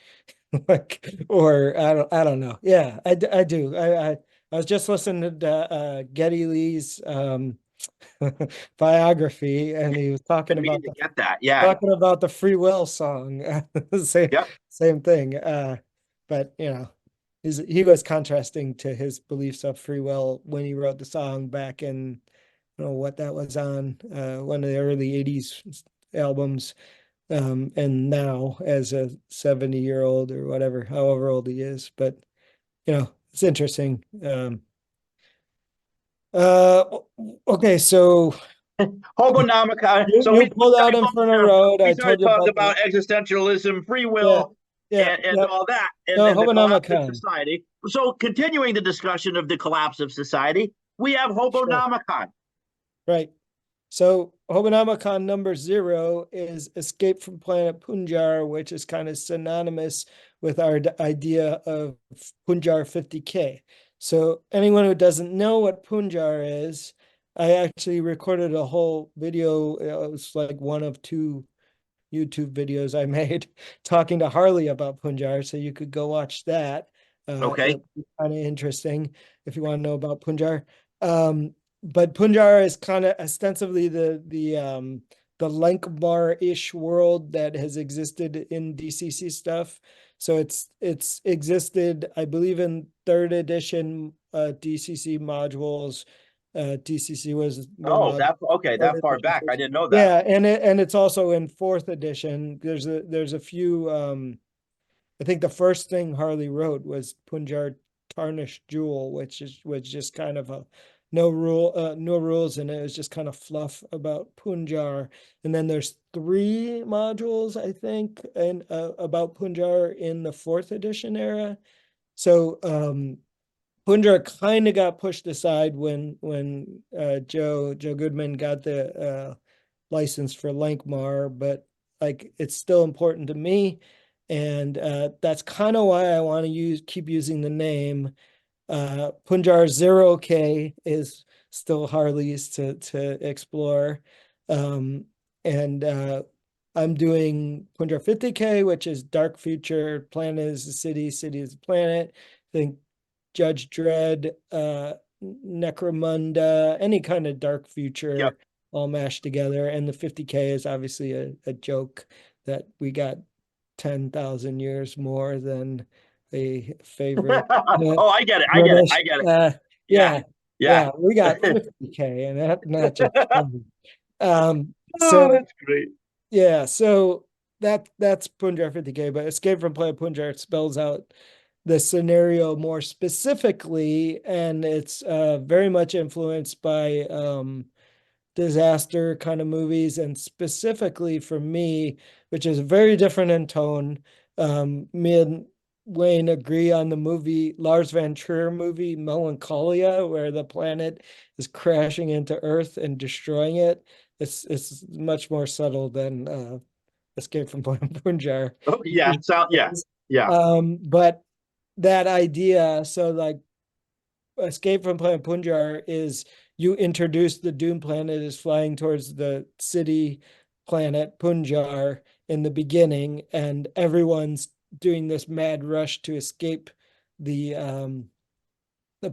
Or I don't know. Yeah, I do. I was just listening to Geddy Lee's biography, and he was Been meaning to get that. Yeah. talking about the free will song. same Yep. same thing. But he was contrasting to his beliefs of free will when he wrote the song back in, I don't know what that was on, one of the early 80s albums. And now as a 70-year-old or whatever, however old he is. But it's interesting. Uh okay, so Hobonomicon. So you pulled out Inferno Road. we I started told you talking about about existentialism, free yeah, will, yeah, and yeah. all that, No, and the collapse of Hobonomicon. society. So continuing the discussion of the collapse of society, we have Sure. Hobonomicon. Right. So Hobonomicon number 0 is Escape from Planet Punjar, which is kind of synonymous with our idea of Punjar 50K. So anyone who doesn't know what Punjar is, I actually recorded a whole video. It was like one of 2 YouTube videos I made talking to Harley about Punjar. So you could go watch that. Okay. It's kind of interesting if you want to know about Punjar. But Punjar is kind of ostensibly the Lankmar-ish world that has existed in DCC stuff. So it's existed, I believe, in 3rd edition DCC modules. DCC were Oh, mod that okay. That 3rd far edition back, I first. didn't know that. Yeah, and it's also in 4th edition. There's a few. I think the first thing Harley wrote was Punjar Tarnished Jewel, which was just kind of a no rules, and it was just kind of fluff about Punjar. And then there's 3 modules, I think, and about Punjar in the 4th edition era. So Punjar kind of got pushed aside when Joe Goodman got the license for Lankmar, but like it's still important to me, and that's kind of why I want to keep using the name. Punjar 0K is still Harley's to explore, and I'm doing Punjar 50K, which is dark future. Planet is a city, city is a planet. I think Judge Dredd, Necromunda, any kind of dark Yep. future all mashed together. And the 50K is obviously a joke that we got 10,000 years more than a favorite Oh, I get it. I get it. British. I get it. Yeah. Yeah, Yeah. yeah, we got 50K and that not just 20. Oh, So that's great. yeah, so that's Punjar 50K, but Escape from Planet Punjar spells out the scenario more specifically, and it's very much influenced by disaster kind of movies, and specifically for me, which is very different in tone. Me and Wayne agree on the movie, Lars Van Trier movie, Melancholia, where the planet is crashing into Earth and destroying it. It's much more subtle than Escape from Punjar. Oh, yeah. So, yeah. Yeah. But that idea, so like Escape from Planet Punjar is you introduce the Doom planet is flying towards the city planet Punjar in the beginning, and everyone's doing this mad rush to escape the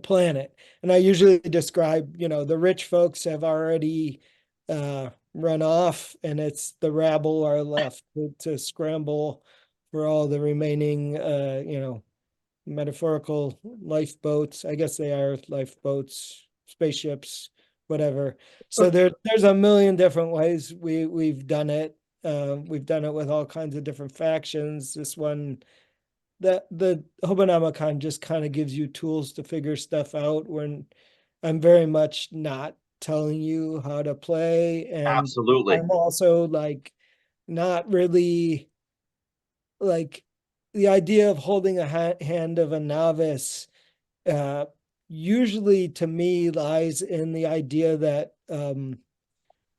planet. And I usually describe, the rich folks have already run off, and it's the rabble are left to scramble for all the remaining, metaphorical lifeboats. I guess they are lifeboats, spaceships, whatever. So there's a million different ways we've done it. We've done it with all kinds of different factions. This one, the Hobonomicon just kind of gives you tools to figure stuff out. When I'm very much not telling you how to play, and Absolutely. I'm also like not really like the idea of holding a hand of a novice uh, usually to me lies in the idea that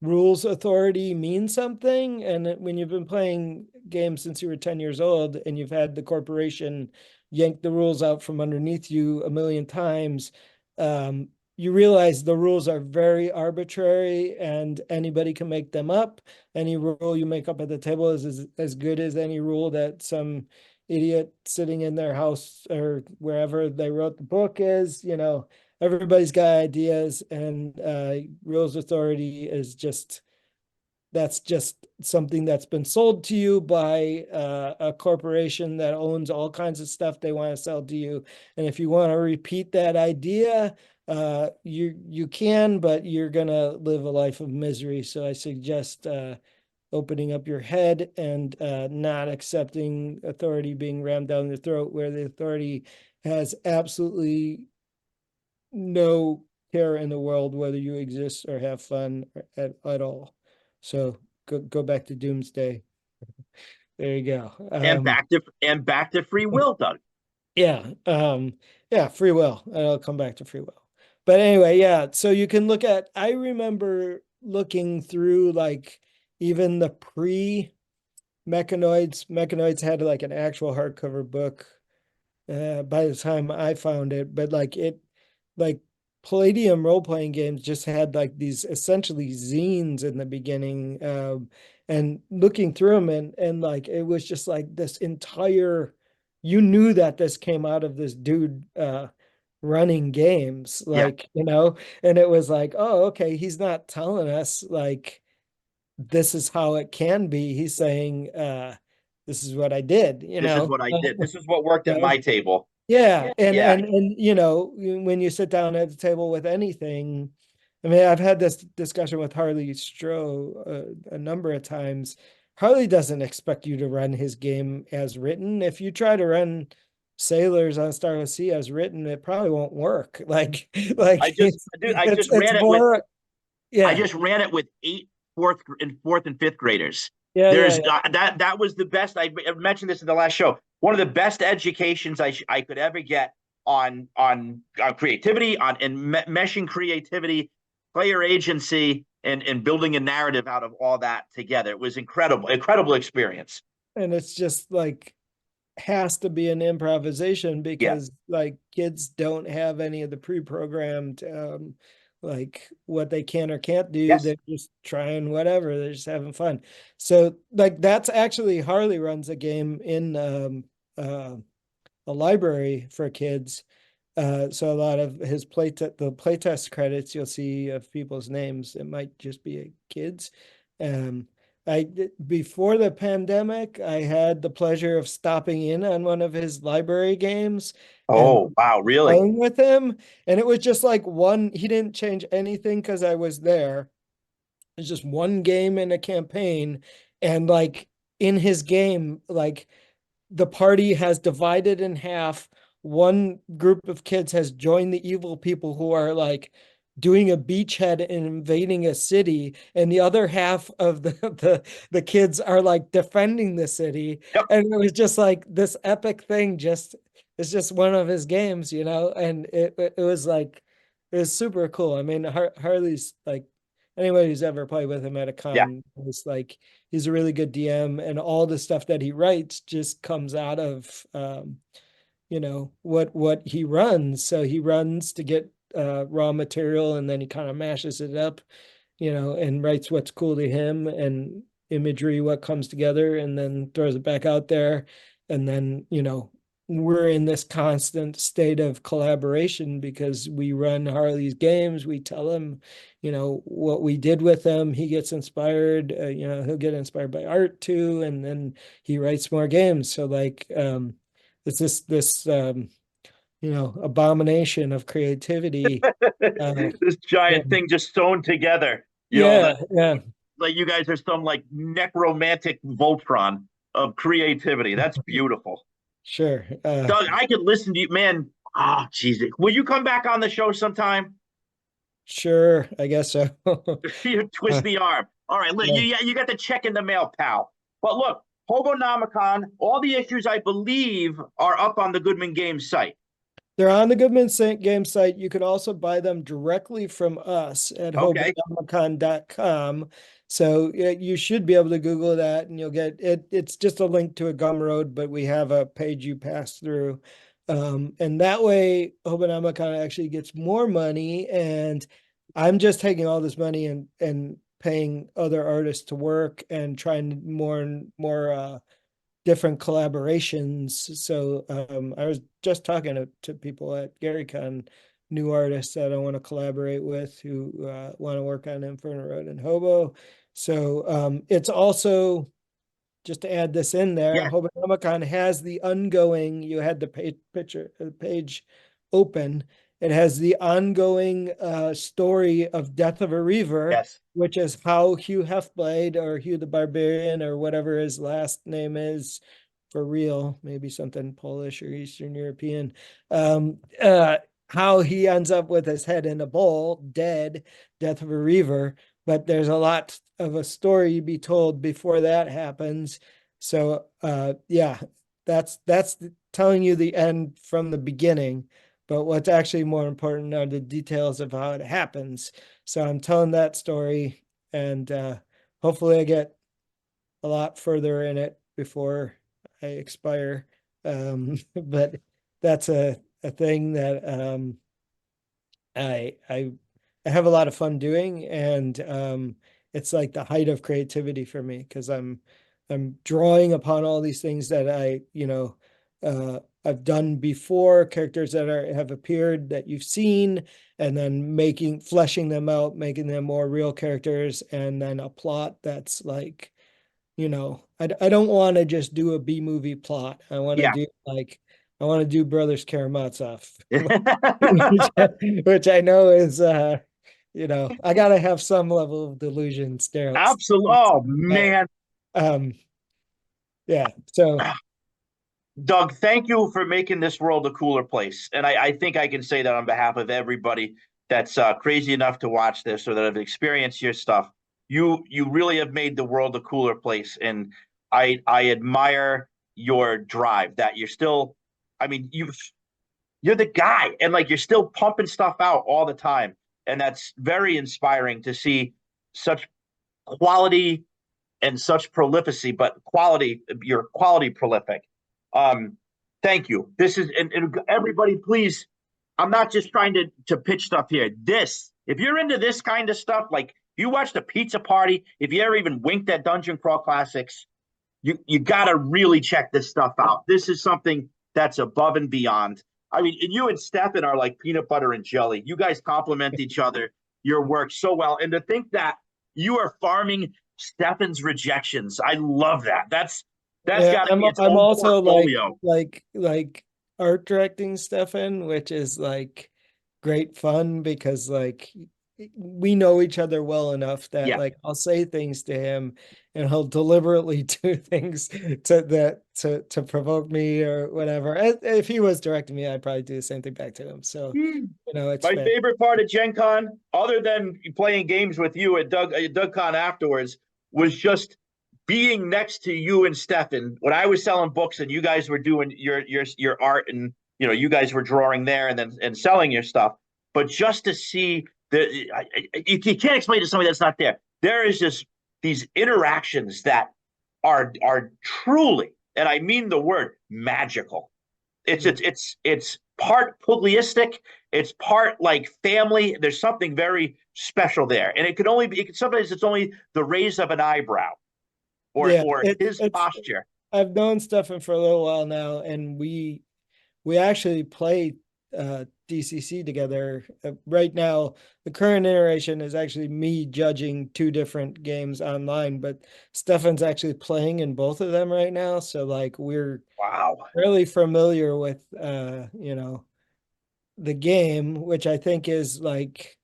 rules authority means something. And when you've been playing games since you were 10 years old and you've had the corporation yank the rules out from underneath you a million times, um, you realize the rules are very arbitrary and anybody can make them up. Any rule you make up at the table is as good as any rule that some idiot sitting in their house or wherever they wrote the book is. Everybody's got ideas, and rules authority is just that's just something that's been sold to you by a corporation that owns all kinds of stuff they want to sell to you. And if you want to repeat that idea, you can, but you're gonna live a life of misery. So I suggest opening up your head and not accepting authority being rammed down your throat, where the authority has absolutely no care in the world whether you exist or have fun at all. So go back to Doomsday. There you go. And back to free will, Doug. Yeah, yeah, free will. And I'll come back to free will. But anyway, yeah. So you can look at. I remember looking through like even the pre Mechanoids. Mechanoids had like an actual hardcover book by the time I found it, but like Palladium role-playing games just had like these essentially zines in the beginning, and looking through them and like it was just like this entire, you knew that this came out of this dude running games, Yeah, like, and it was like, oh, okay, he's not telling us like this is how it can be. He's saying, this is what I did, this is what I did. This is what worked at my table. yeah, and Yeah. when you sit down at the table with anything, I mean, I've had this discussion with Harley Stroh a number of times. Harley doesn't expect you to run his game as written. If you try to run Sailors on Star of Sea as written, it probably won't work. I Like just, dude, I just it's ran it with more, I yeah, just ran it with fourth and fifth graders. yeah, yeah, There's yeah. that was the best. I mentioned this in the last show. One of the best educations I could ever get on creativity, on meshing creativity, player agency, and building a narrative out of all that together. It was incredible experience. And it's just like has to be an improvisation Yeah. because like kids don't have any of the pre-programmed like what they can or can't do. Yes. They're just trying whatever, they're just having fun. So like that's actually Harley runs a game in a library for kids. So a lot of his the playtest credits you'll see of people's names, it might just be kids. Um, before the pandemic, I had the pleasure of stopping in on one of his library games and Oh, wow, really? playing with him, and it was just like one. He didn't change anything because I was there. It's just one game in a campaign, and like in his game, like the party has divided in half. One group of kids has joined the evil people who are like doing a beachhead and invading a city, and the other half of the kids are like defending the city. Yep. And it was just like this epic thing. Just it's just one of his games, and it was like it was super cool. I mean, Harley's like anybody who's ever played with him at a Yeah. con is like he's a really good DM, and all the stuff that he writes just comes out of what he runs. So he runs to get raw material, and then he kind of mashes it up, and writes what's cool to him and imagery, what comes together, and then throws it back out there. And then we're in this constant state of collaboration because we run Harley's games. We tell him, what we did with them. He gets inspired, he'll get inspired by art too. And then he writes more games. So like, it's this abomination of creativity. This Yeah, giant thing just sewn together. yeah, yeah, Like you guys are some like necromantic Voltron of creativity. That's beautiful. sure. Doug, I could listen to you, man. Oh, Jesus. Will you come back on the show sometime? Sure, I guess so. You twist the arm. All right, look, Yeah. you got the check in the mail, pal. But look, Hobonomicon, all the issues I believe are up on the Goodman Games site. They're on the Goodman game site. You can also buy them directly from us at Okay. hobonomicon.com. So you should be able to Google that and you'll get it. It's just a link to a Gumroad, but we have a page you pass through. And that way, Hobonomicon actually gets more money. And I'm just taking all this money and paying other artists to work and trying more and more different collaborations. So I was just talking to people at GaryCon, new artists that I want to collaborate with who want to work on Inferno Road and Hobo. So it's also, just to add this in there, Yeah. Hobonomicon has the ongoing, you had the page open. It has the ongoing story of Death of a Reaver, Yes. which is how Hugh Hefblade or Hugh the Barbarian or whatever his last name is for real, maybe something Polish or Eastern European, how he ends up with his head in a bowl, dead, Death of a Reaver. But there's a lot of a story to be told before that happens. So yeah, that's telling you the end from the beginning. But what's actually more important are the details of how it happens. So I'm telling that story, and hopefully I get a lot further in it before I expire. But that's a thing that I have a lot of fun doing, and it's like the height of creativity for me because I'm drawing upon all these things that I've done before, characters that have appeared that you've seen, and then fleshing them out, making them more real characters, and then a plot that's like, I don't want to just do a B movie plot. I want to Yeah. do Brothers Karamazov, which I know is I gotta have some level of delusion stare. Absolutely. Oh, man. Um, yeah. So Doug, thank you for making this world a cooler place. And I think I can say that on behalf of everybody that's crazy enough to watch this or that have experienced your stuff. You really have made the world a cooler place. And I admire your drive that you're still, I mean, you're the guy and like you're still pumping stuff out all the time. And that's very inspiring to see such quality and such prolificity, but you're quality prolific. Thank you. This is, and everybody, please, I'm not just trying to pitch stuff here. If you're into this kind of stuff, like you watch the Pizza Party, if you ever even winked at Dungeon Crawl Classics, you got to really check this stuff out. This is something that's above and beyond. I mean, and you and Stefan are like peanut butter and jelly. You guys complement each other, your work so well. And to think that you are farming Stefan's rejections, I love that. That's got to be its I'm own also portfolio. like art directing Stefan, which is like great fun because like we know each other well enough that Yeah. like I'll say things to him and he'll deliberately do things to provoke me or whatever. If he was directing me, I'd probably do the same thing back to him. So it's My fair. favorite part of Gen Con, other than playing games with you at Doug Con afterwards, was just being next to you and Stefan when I was selling books and you guys were doing your art and you guys were drawing there and selling your stuff. But just to see you can't explain to somebody that's not there. There is just these interactions that are truly, and I mean the word, magical. It's part pugilistic. It's part like family. There's something very special there, and it could only be. Sometimes it's only the raise of an eyebrow, or his posture. I've known Stefan for a little while now, and we actually play DCC together. Right now, the current iteration is actually me judging two different games online, but Stefan's actually playing in both of them right now. So like we're Wow. really familiar with the game, which I think is like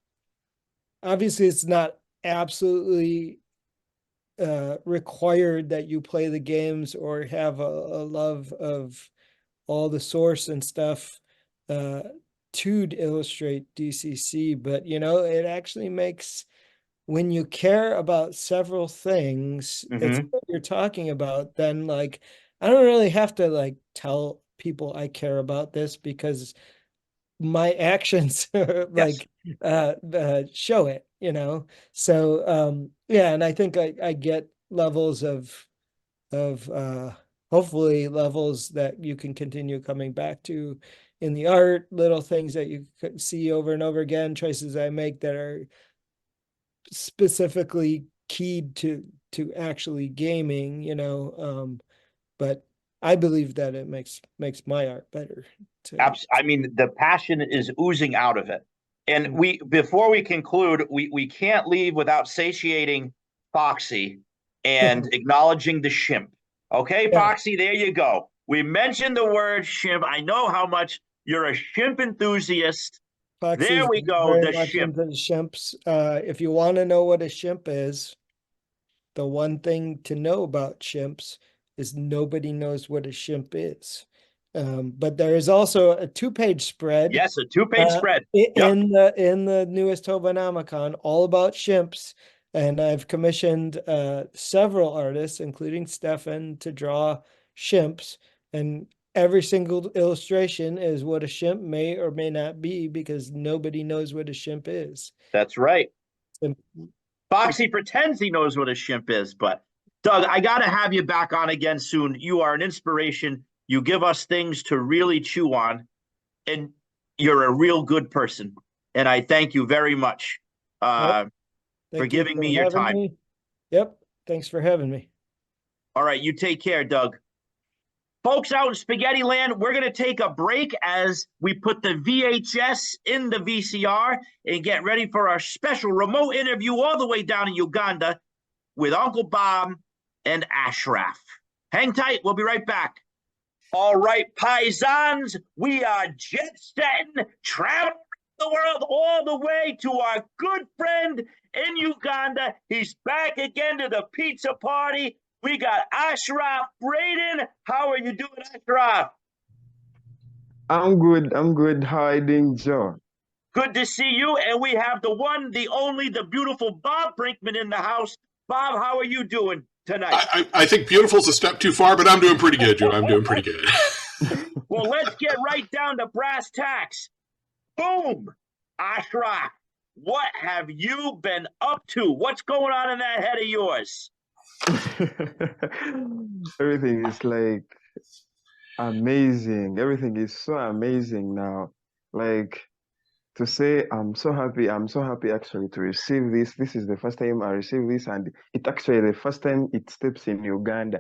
obviously it's not absolutely required that you play the games or have a love of all the source and stuff uh, to illustrate DCC, but it actually makes when you care about several things, it's Hmm. what you're talking about, then like I don't really have to like tell people I care about this because my actions Yes. like show it. So yeah, and I think I get levels of hopefully levels that you can continue coming back to in the art, little things that you see over and over again, choices I make that are specifically keyed to actually gaming. But I believe that it makes my art better to I mean, the passion is oozing out of it. And before we conclude, we can't leave without satiating Foxy and acknowledging the shimp. Okay, yeah. Foxy, there you go. We mentioned the word shimp. I know how much you're a shimp enthusiast. There Foxy's we go, very the much shimp. into the shimps. If you want to know what a shimp is, the one thing to know about chimps is nobody knows what a chimp is. But there is also a two-page spread Yes, a two-page spread. Yep, in the newest Hobonomicon all about chimps. And I've commissioned several artists, including Stefan, to draw chimps. And every single illustration is what a chimp may or may not be because nobody knows what a chimp is. that's right. And Foxy pretends he knows what a shimp is, but Doug, I got to have you back on again soon. You are an inspiration. You give us things to really chew on, and you're a real good person. And I thank you very much Yep, for thank you giving for me your having time. me. Yep, thanks for having me. All right, you take care, Doug. Folks out in Spaghetti Land, we're going to take a break as we put the VHS in the VCR and get ready for our special remote interview all the way down in Uganda with Uncle Bob and Ashraf. Hang tight. We'll be right back. All right, Paesans, we are jet setting, traveling the world all the way to our good friend in Uganda. He's back again to the pizza party. We got Ashraf. Braden, how are you doing, Ashraf? I'm good. I'm good. How are you doing, Joe? Good to see you. And we have the one, the only, the beautiful Bob Brinkman in the house. Bob, how are you doing tonight? I think beautiful's a step too far, but I'm doing pretty good, Joe. I'm doing pretty good. Well, let's get right down to brass tacks. Boom! Ashraf, what have you been up to? What's going on in that head of yours? Everything is like amazing. Everything is so amazing now. Like to say, I'm so happy actually to receive this. This is the first time I receive this, and it actually the first time it steps in Uganda.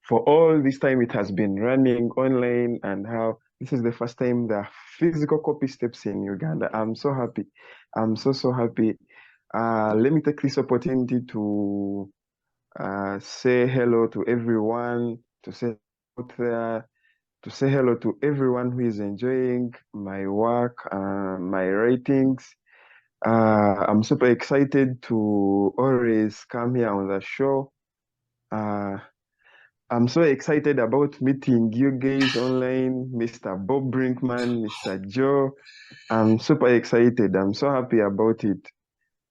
For all this time, it has been running online, and how this is the first time the physical copy steps in Uganda. I'm so happy. I'm so happy. Let me take this opportunity to say hello to everyone, to say out there, to say hello to everyone who is enjoying my work, my writings. I'm super excited to always come here on the show. Uh, I'm so excited about meeting you guys online, Mr. Bob Brinkman, Mr. Joe. I'm super excited. I'm so happy about it.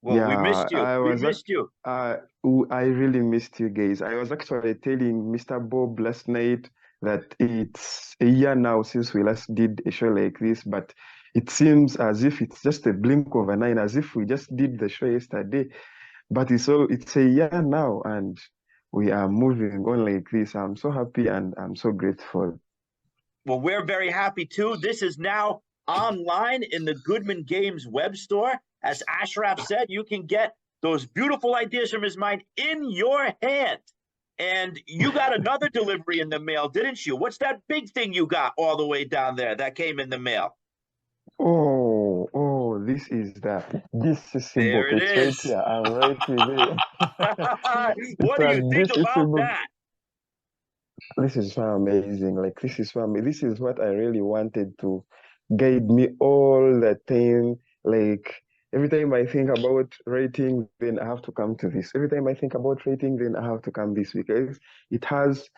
Well, we Yeah, missed you. We missed you. I really missed you guys. I was actually telling Mr. Bob last night that it's a year now since we last did a show like this, but it seems as if it's just a blink of an eye, as if we just did the show yesterday. But it's a year now, and we are moving on like this. I'm so happy and I'm so grateful. Well, we're very happy too. This is now online in the Goodman Games web store. As Ashraf said, you can get those beautiful ideas from his mind in your hand. And you got another delivery in the mail, didn't you? What's that big thing you got all the way down there that came in the mail? Oh, this is book. There it It's right is. here. I'm right with it. What It's do a you think about book. that? This is so amazing. Like this is this is what I really wanted to guide me all the time. Like every time I think about writing, then I have to come to this. Every time I think about writing, then I have to come this because it has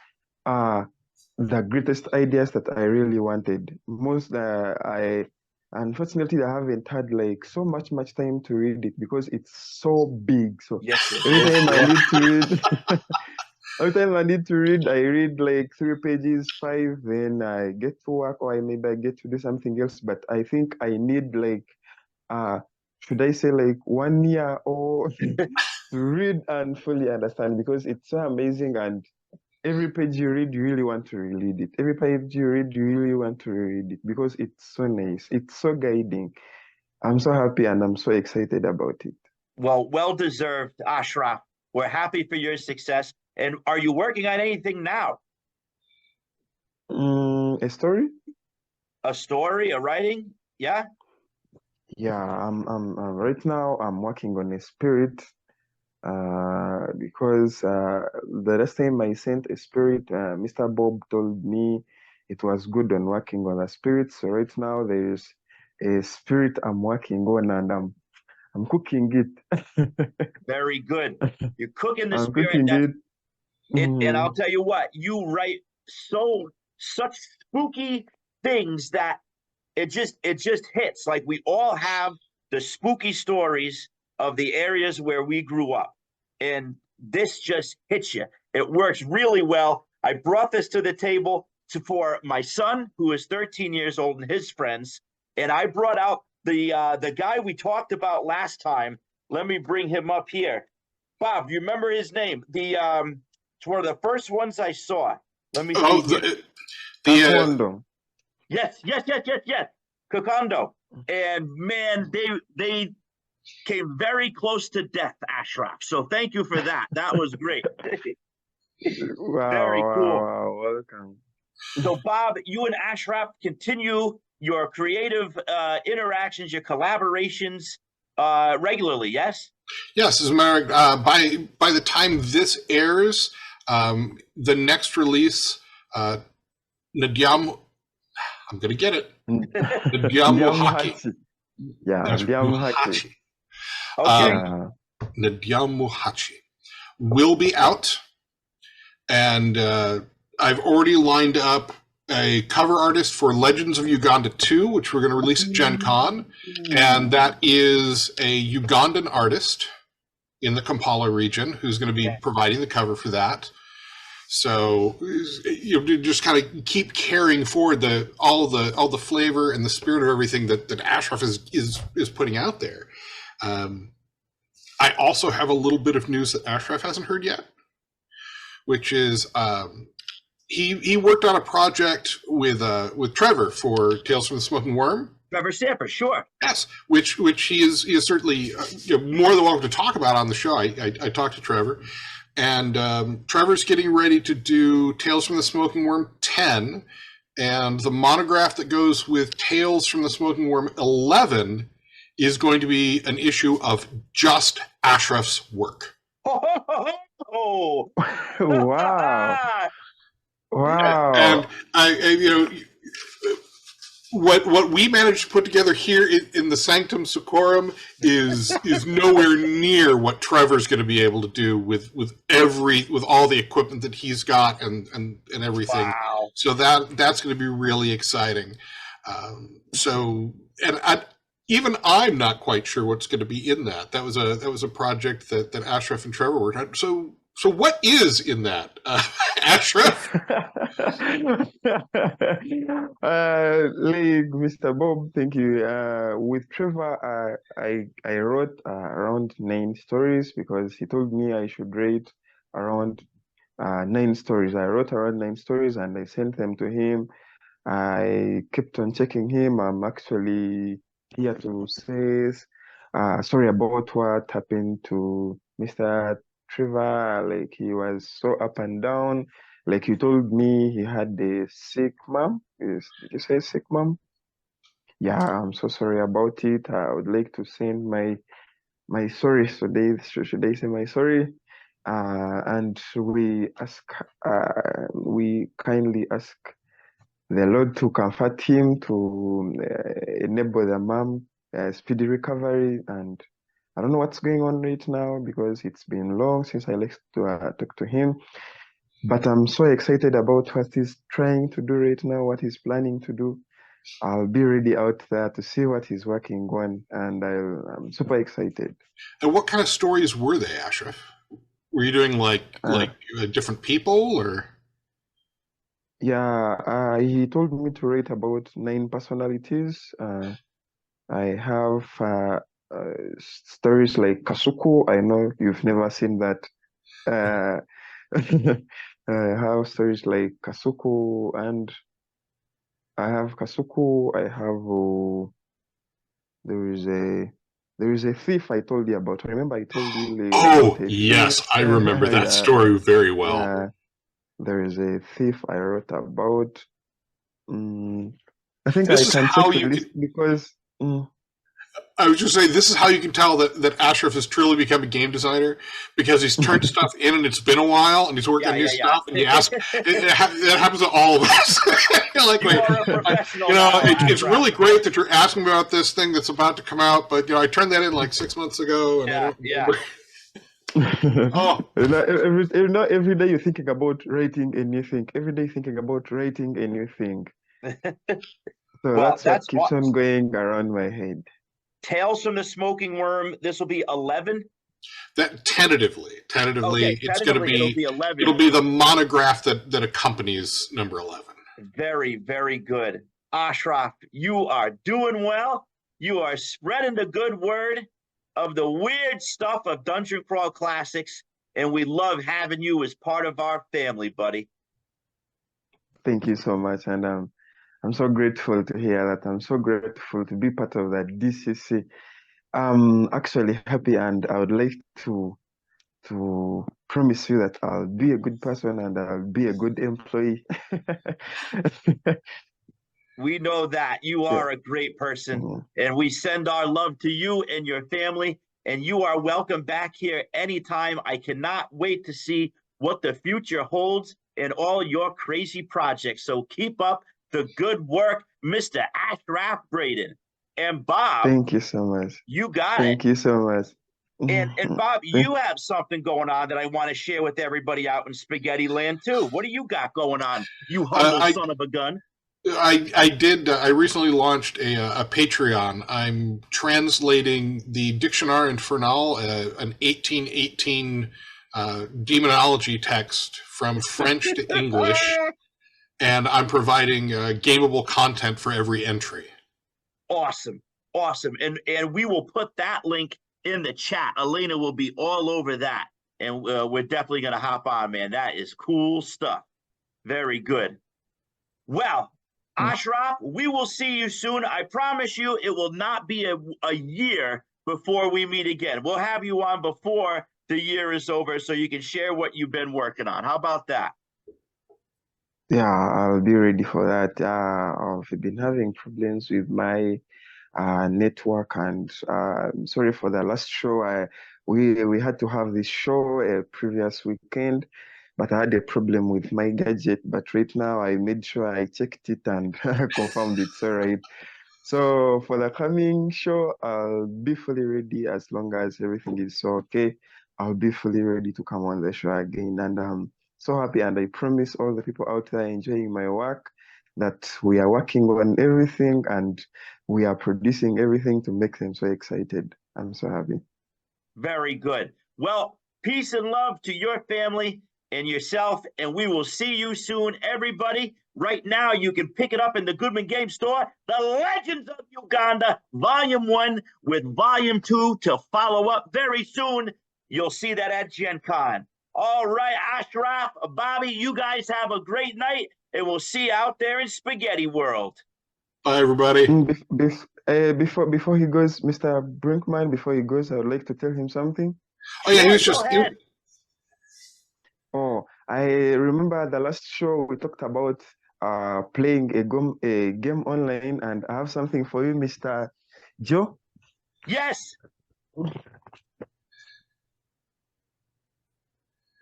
uh the greatest ideas that I really wanted. Most I unfortunately I haven't had like so much time to read it because it's so big. So Yes, it every is. time I Yeah. need to read every time I need to read, I read like 3 pages, five, then I get to work or maybe I get to do something else. But I think I need like uh should I say like 1 year or to read and fully understand because it's so amazing and every page you read, you really want to reread it. Every page you read, you really want to reread it because it's so nice. It's so guiding. I'm so happy and I'm so excited about it. Well deserved, Ashraf. We're happy for your success. And are you working on anything now? A story? A story, a writing? Yeah. Yeah, I'm right now I'm working on a spirit because the last time I sent a spirit, Mr. Bob told me it was good on working on a spirit. So right now there's a spirit I'm working on and I'm cooking it. Very good. You're cooking the I'm spirit. cooking That's it. it. And I'll Mhm. tell you what, you write such spooky things that it just hits. Like we all have the spooky stories of the areas where we grew up. And this just hits you. It works really well. I brought this to the table for my son, who is 13 years old, and his friends. And I brought out the guy we talked about last time. Let me bring him up here. Bob, you remember his name? It's one of the first ones I saw. Let me Oh, see here. the Taekwondo. Yes. Kokondo. And man, they came very close to death, Ashraf. So thank you for that. That was great. Wow, Very wow, cool. wow. Welcome. So Bob, you and Ashraf continue your creative interactions, your collaborations regularly, yes? yes, as a matter of, by the time this airs, the next release, Nadyam, I'm going to get it, Nadyamuhaki. Ndiamuhachi. Yeah, That's Ndiamuhachi. Muhachi. Okay. Yeah. Nadyamuhachi will be out, and I've already lined up a cover artist for Legends of Uganda 2, which we're going to release at Gen Con, and that is a Ugandan artist in the Kampala region who's going to be providing the cover for that. So you know, just kind of keep carrying forward all the flavor and the spirit of everything that Ashraf is putting out there. I also have a little bit of news that Ashraf hasn't heard yet, which is he worked on a project with Trevor for Tales from the Smoking Worm. Trevor Samper, sure. Yes, which he is certainly more than welcome to talk about on the show. I talked to Trevor, and Trevor's getting ready to do Tales from the Smoking Worm 10, and the monograph that goes with Tales from the Smoking Worm 11 is going to be an issue of just Ashraf's work. Oh, Wow. Wow. And I what we managed to put together here in the Sanctum Secorum is nowhere near what Trevor's going to be able to do with all the equipment that he's got and everything. wow. So that's going to be really exciting. Even I'm not quite sure what's going to be in that. That was a project that Ashraf and Trevor worked on. So what is in that, Ashraf? Like Mr. Bob, thank you. With Trevor, I wrote around 9 stories because he told me I should write around 9 stories. I wrote around 9 stories and I sent them to him. I kept on checking him. I'm actually here to say sorry about what happened to Mr. Trevor, like he was so up and down. Like you told me he had a sick mom. Did you say sick mom? Yeah, I'm so sorry about it. I would like to send my sorry today. Should I say my sorry? And we kindly ask the Lord to comfort him, to enable the mom speedy recovery. And I don't know what's going on right now because it's been long since I last to talk to him. But I'm so excited about what he's trying to do right now, what he's planning to do. I'll be ready out there to see what he's working on, and I'm super excited. And what kind of stories were they, Ashraf? Were you doing like different people, or? Yeah, he told me to write about 9 personalities. I have stories like Kasuku. I know you've never seen that. I have stories like Kasuku, and I have Kasuku. I have there is a thief I told you about. Remember, I told you about Oh, a yes, thief. I remember that Yeah, story very well. yeah. There is a thief I wrote about. I think This I is can how check the you list because I was just saying, this is how you can tell that Ashraf has truly become a game designer, because he's turned stuff in and it's been a while and he's working on new stuff, and you ask, that happens to all of us. Like, You are a professional it's really great that you're asking about this thing that's about to come out, but I turned that in like 6 months ago, and I don't remember. Oh, every day you're thinking about writing a new thing. Every day thinking about writing a new thing. So Well, that's what that's keeps on going around my head. Tales from the Smoking Worm. This will be 11. that tentatively, Okay, it's going to it'll be 11. It'll be the monograph that accompanies number 11. Very, very good. Ashraf, you are doing well. You are spreading the good word of the weird stuff of Dungeon Crawl Classics, and we love having you as part of our family, buddy. Thank you so much, and I'm so grateful to hear that. I'm so grateful to be part of that DCC. I'm actually happy, and I would like to promise you that I'll be a good person and I'll be a good employee. We know that you are a great person, and we send our love to you and your family, and you are welcome back here anytime. I cannot wait to see what the future holds in all your crazy projects. So keep up the good work, Mr. Ashraf Braden. And Bob, thank you so much. You got Thank you so much. And Bob, you have something going on that I want to share with everybody out in Spaghetti Land too. What do you got going on, you humble son of a gun? I recently launched a Patreon. I'm translating the Dictionnaire Infernal, an 1818 demonology text from French to English, and I'm providing gameable content for every entry. Awesome. And we will put that link in the chat. Elena will be all over that, and we're definitely going to hop on, man. That is cool stuff. Very good. Well, Ashraf, we will see you soon. I promise you it will not be a year before we meet again. We'll have you on before the year is over so you can share what you've been working on. How about that? Yeah, I'll be ready for that. I've been having problems with my network, and sorry for the last show. We had to have this show a previous weekend, but I had a problem with my gadget. But right now, I made sure I checked it and confirmed it's all right. So for the coming show, I'll be fully ready as long as everything is okay. I'll be fully ready to come on the show again, and I'm so happy. And I promise all the people out there enjoying my work that we are working on everything and we are producing everything to make them so excited. I'm so happy. Very good. Well, peace and love to your family and yourself, and we will see you soon, everybody. Right now, you can pick it up in the Goodman Game Store, The Legends of Uganda, Volume 1 with Volume 2 to follow up very soon. You'll see that at Gen Con. All right, Ashraf, Bobby, you guys have a great night, and we'll see you out there in Spaghetti World. Bye, everybody. Before he goes, Mr. Brinkman, before he goes, I would like to tell him something. Oh yeah, he was Oh, I remember the last show we talked about playing a game online, and I have something for you, Mr. Joe. Yes.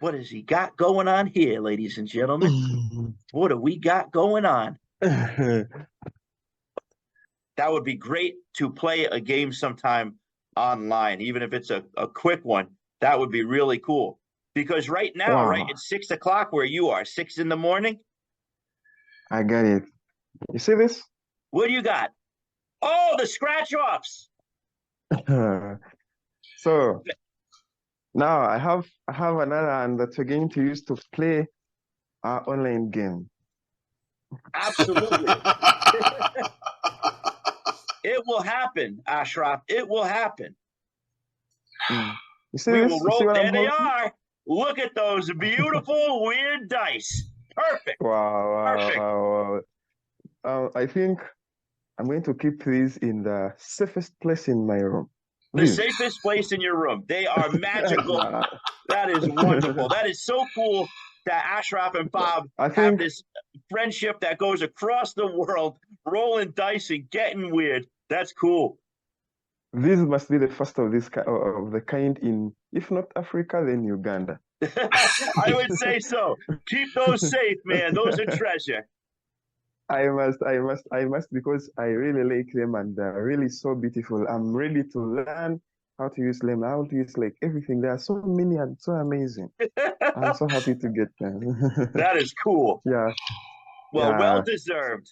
What has he got going on here, ladies and gentlemen? What do we got going on? That would be great to play a game sometime online, even if it's a quick one. That would be really cool. Because right now, right, Wow, it's 6 o'clock where you are, 6 in the morning. I got it. You see this? What do you got? Oh, the scratch offs. So now I have another one that we're going to use to play our online game. Absolutely. It will happen, Ashraf. It will happen. Mm. You see We this? will You see roll. what I'm There they holding? are. Look at those beautiful, weird dice. Perfect. Wow, wow, Perfect. wow, wow. I think I'm going to keep these in the safest place in my room. The These. safest place in your room. They are magical. That is wonderful. That is so cool that Ashraf and Bob I have think this friendship that goes across the world, rolling dice and getting weird. That's cool. this must be the first of of the kind in, if not Africa, then Uganda. I would say so. Keep those safe, man. Those are treasure. I must, because I really like them and they're really so beautiful. I'm ready to learn how to use them, how to use like everything. There are so many and so amazing. I'm so happy to get them. That is cool. Yeah, Well yeah. deserved.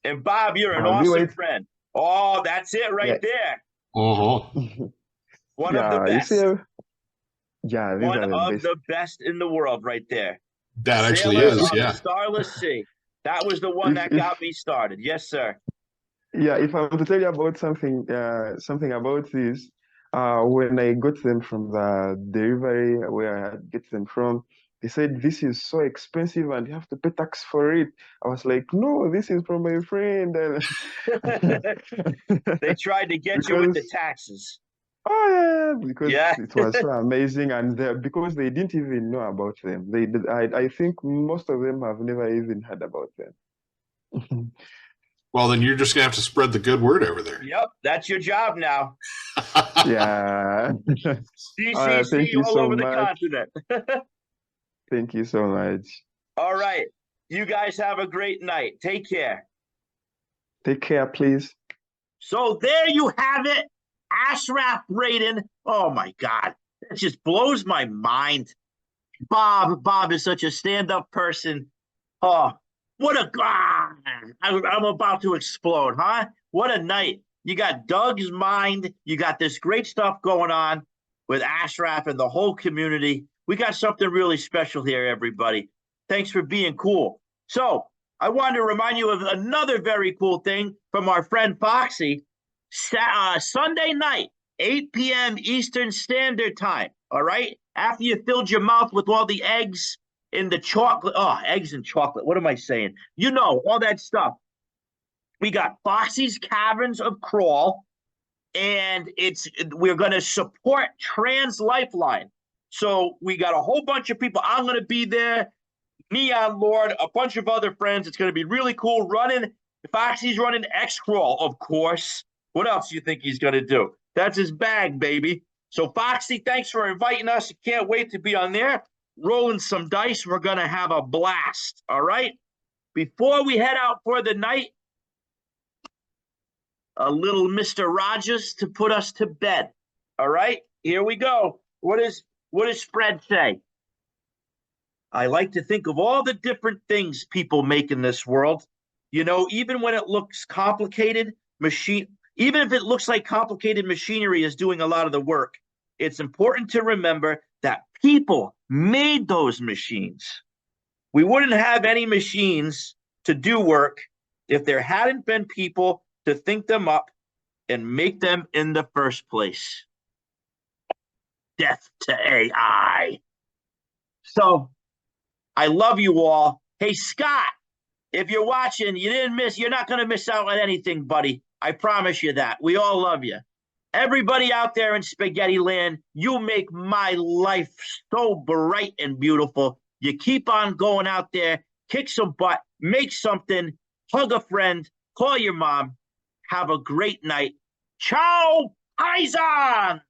And Bob, you're an I'll be awesome wait. friend. Oh, that's it right Yeah, there. Uh-huh. One of the yeah. You see, best. yeah, these One are the of best. the best in the world right there. That actually Sailors is, on the yeah. Starless Sea. That was the one that If got me started. Yes, sir. Yeah, if I'm to tell you about something about this, when I got them from the delivery where I get them from, they said this is so expensive and you have to pay tax for it. I was like, no, this is from my friend, and They tried to get you with the because taxes. oh yeah, because Yeah. it was so amazing, and because they didn't even know about them. They did, I think most of them have never even heard about them. Well, then you're just going to have to spread the good word over there. Yep. That's your job now. Yeah. Thank DCC you all so over the much. continent. Thank you so much. All right. You guys have a great night. Take care. Take care, please. So there you have it. Ashraf Braden. Oh my God. It just blows my mind. Bob is such a stand-up person. Oh, what a I'm about to explode, huh? What a night. You got Doug's mind. You got this great stuff going on with Ashraf and the whole community. We got something really special here, everybody. Thanks for being cool. So I wanted to remind you of another very cool thing from our friend Foxy. Sunday night, 8 p.m. Eastern Standard Time. All right. After you filled your mouth with all the eggs and the chocolate. Oh, eggs and chocolate. What am I saying? You know, all that stuff. We got Foxy's Caverns of Crawl, and we're going to support Trans Lifeline. So we got a whole bunch of people. I'm going to be there. Neon Lord, a bunch of other friends. It's going to be really cool. Foxy's running X Crawl, of course. What else do you think he's going to do? That's his bag, baby. So, Foxy, thanks for inviting us. Can't wait to be on there. Rolling some dice. We're going to have a blast. All right. Before we head out for the night, a little Mr. Rogers to put us to bed. All right. Here we go. What does Fred say? I like to think of all the different things people make in this world. You know, even when it looks complicated, even if it looks like complicated machinery is doing a lot of the work, it's important to remember that people made those machines. We wouldn't have any machines to do work if there hadn't been people to think them up and make them in the first place. Death to AI. So I love you all. Hey, Scott, if you're watching, you're not going to miss out on anything, buddy. I promise you that. We all love you. Everybody out there in Spaghetti Land, you make my life so bright and beautiful. You keep on going out there, kick some butt, make something, hug a friend, call your mom. Have a great night. Ciao, Paesans!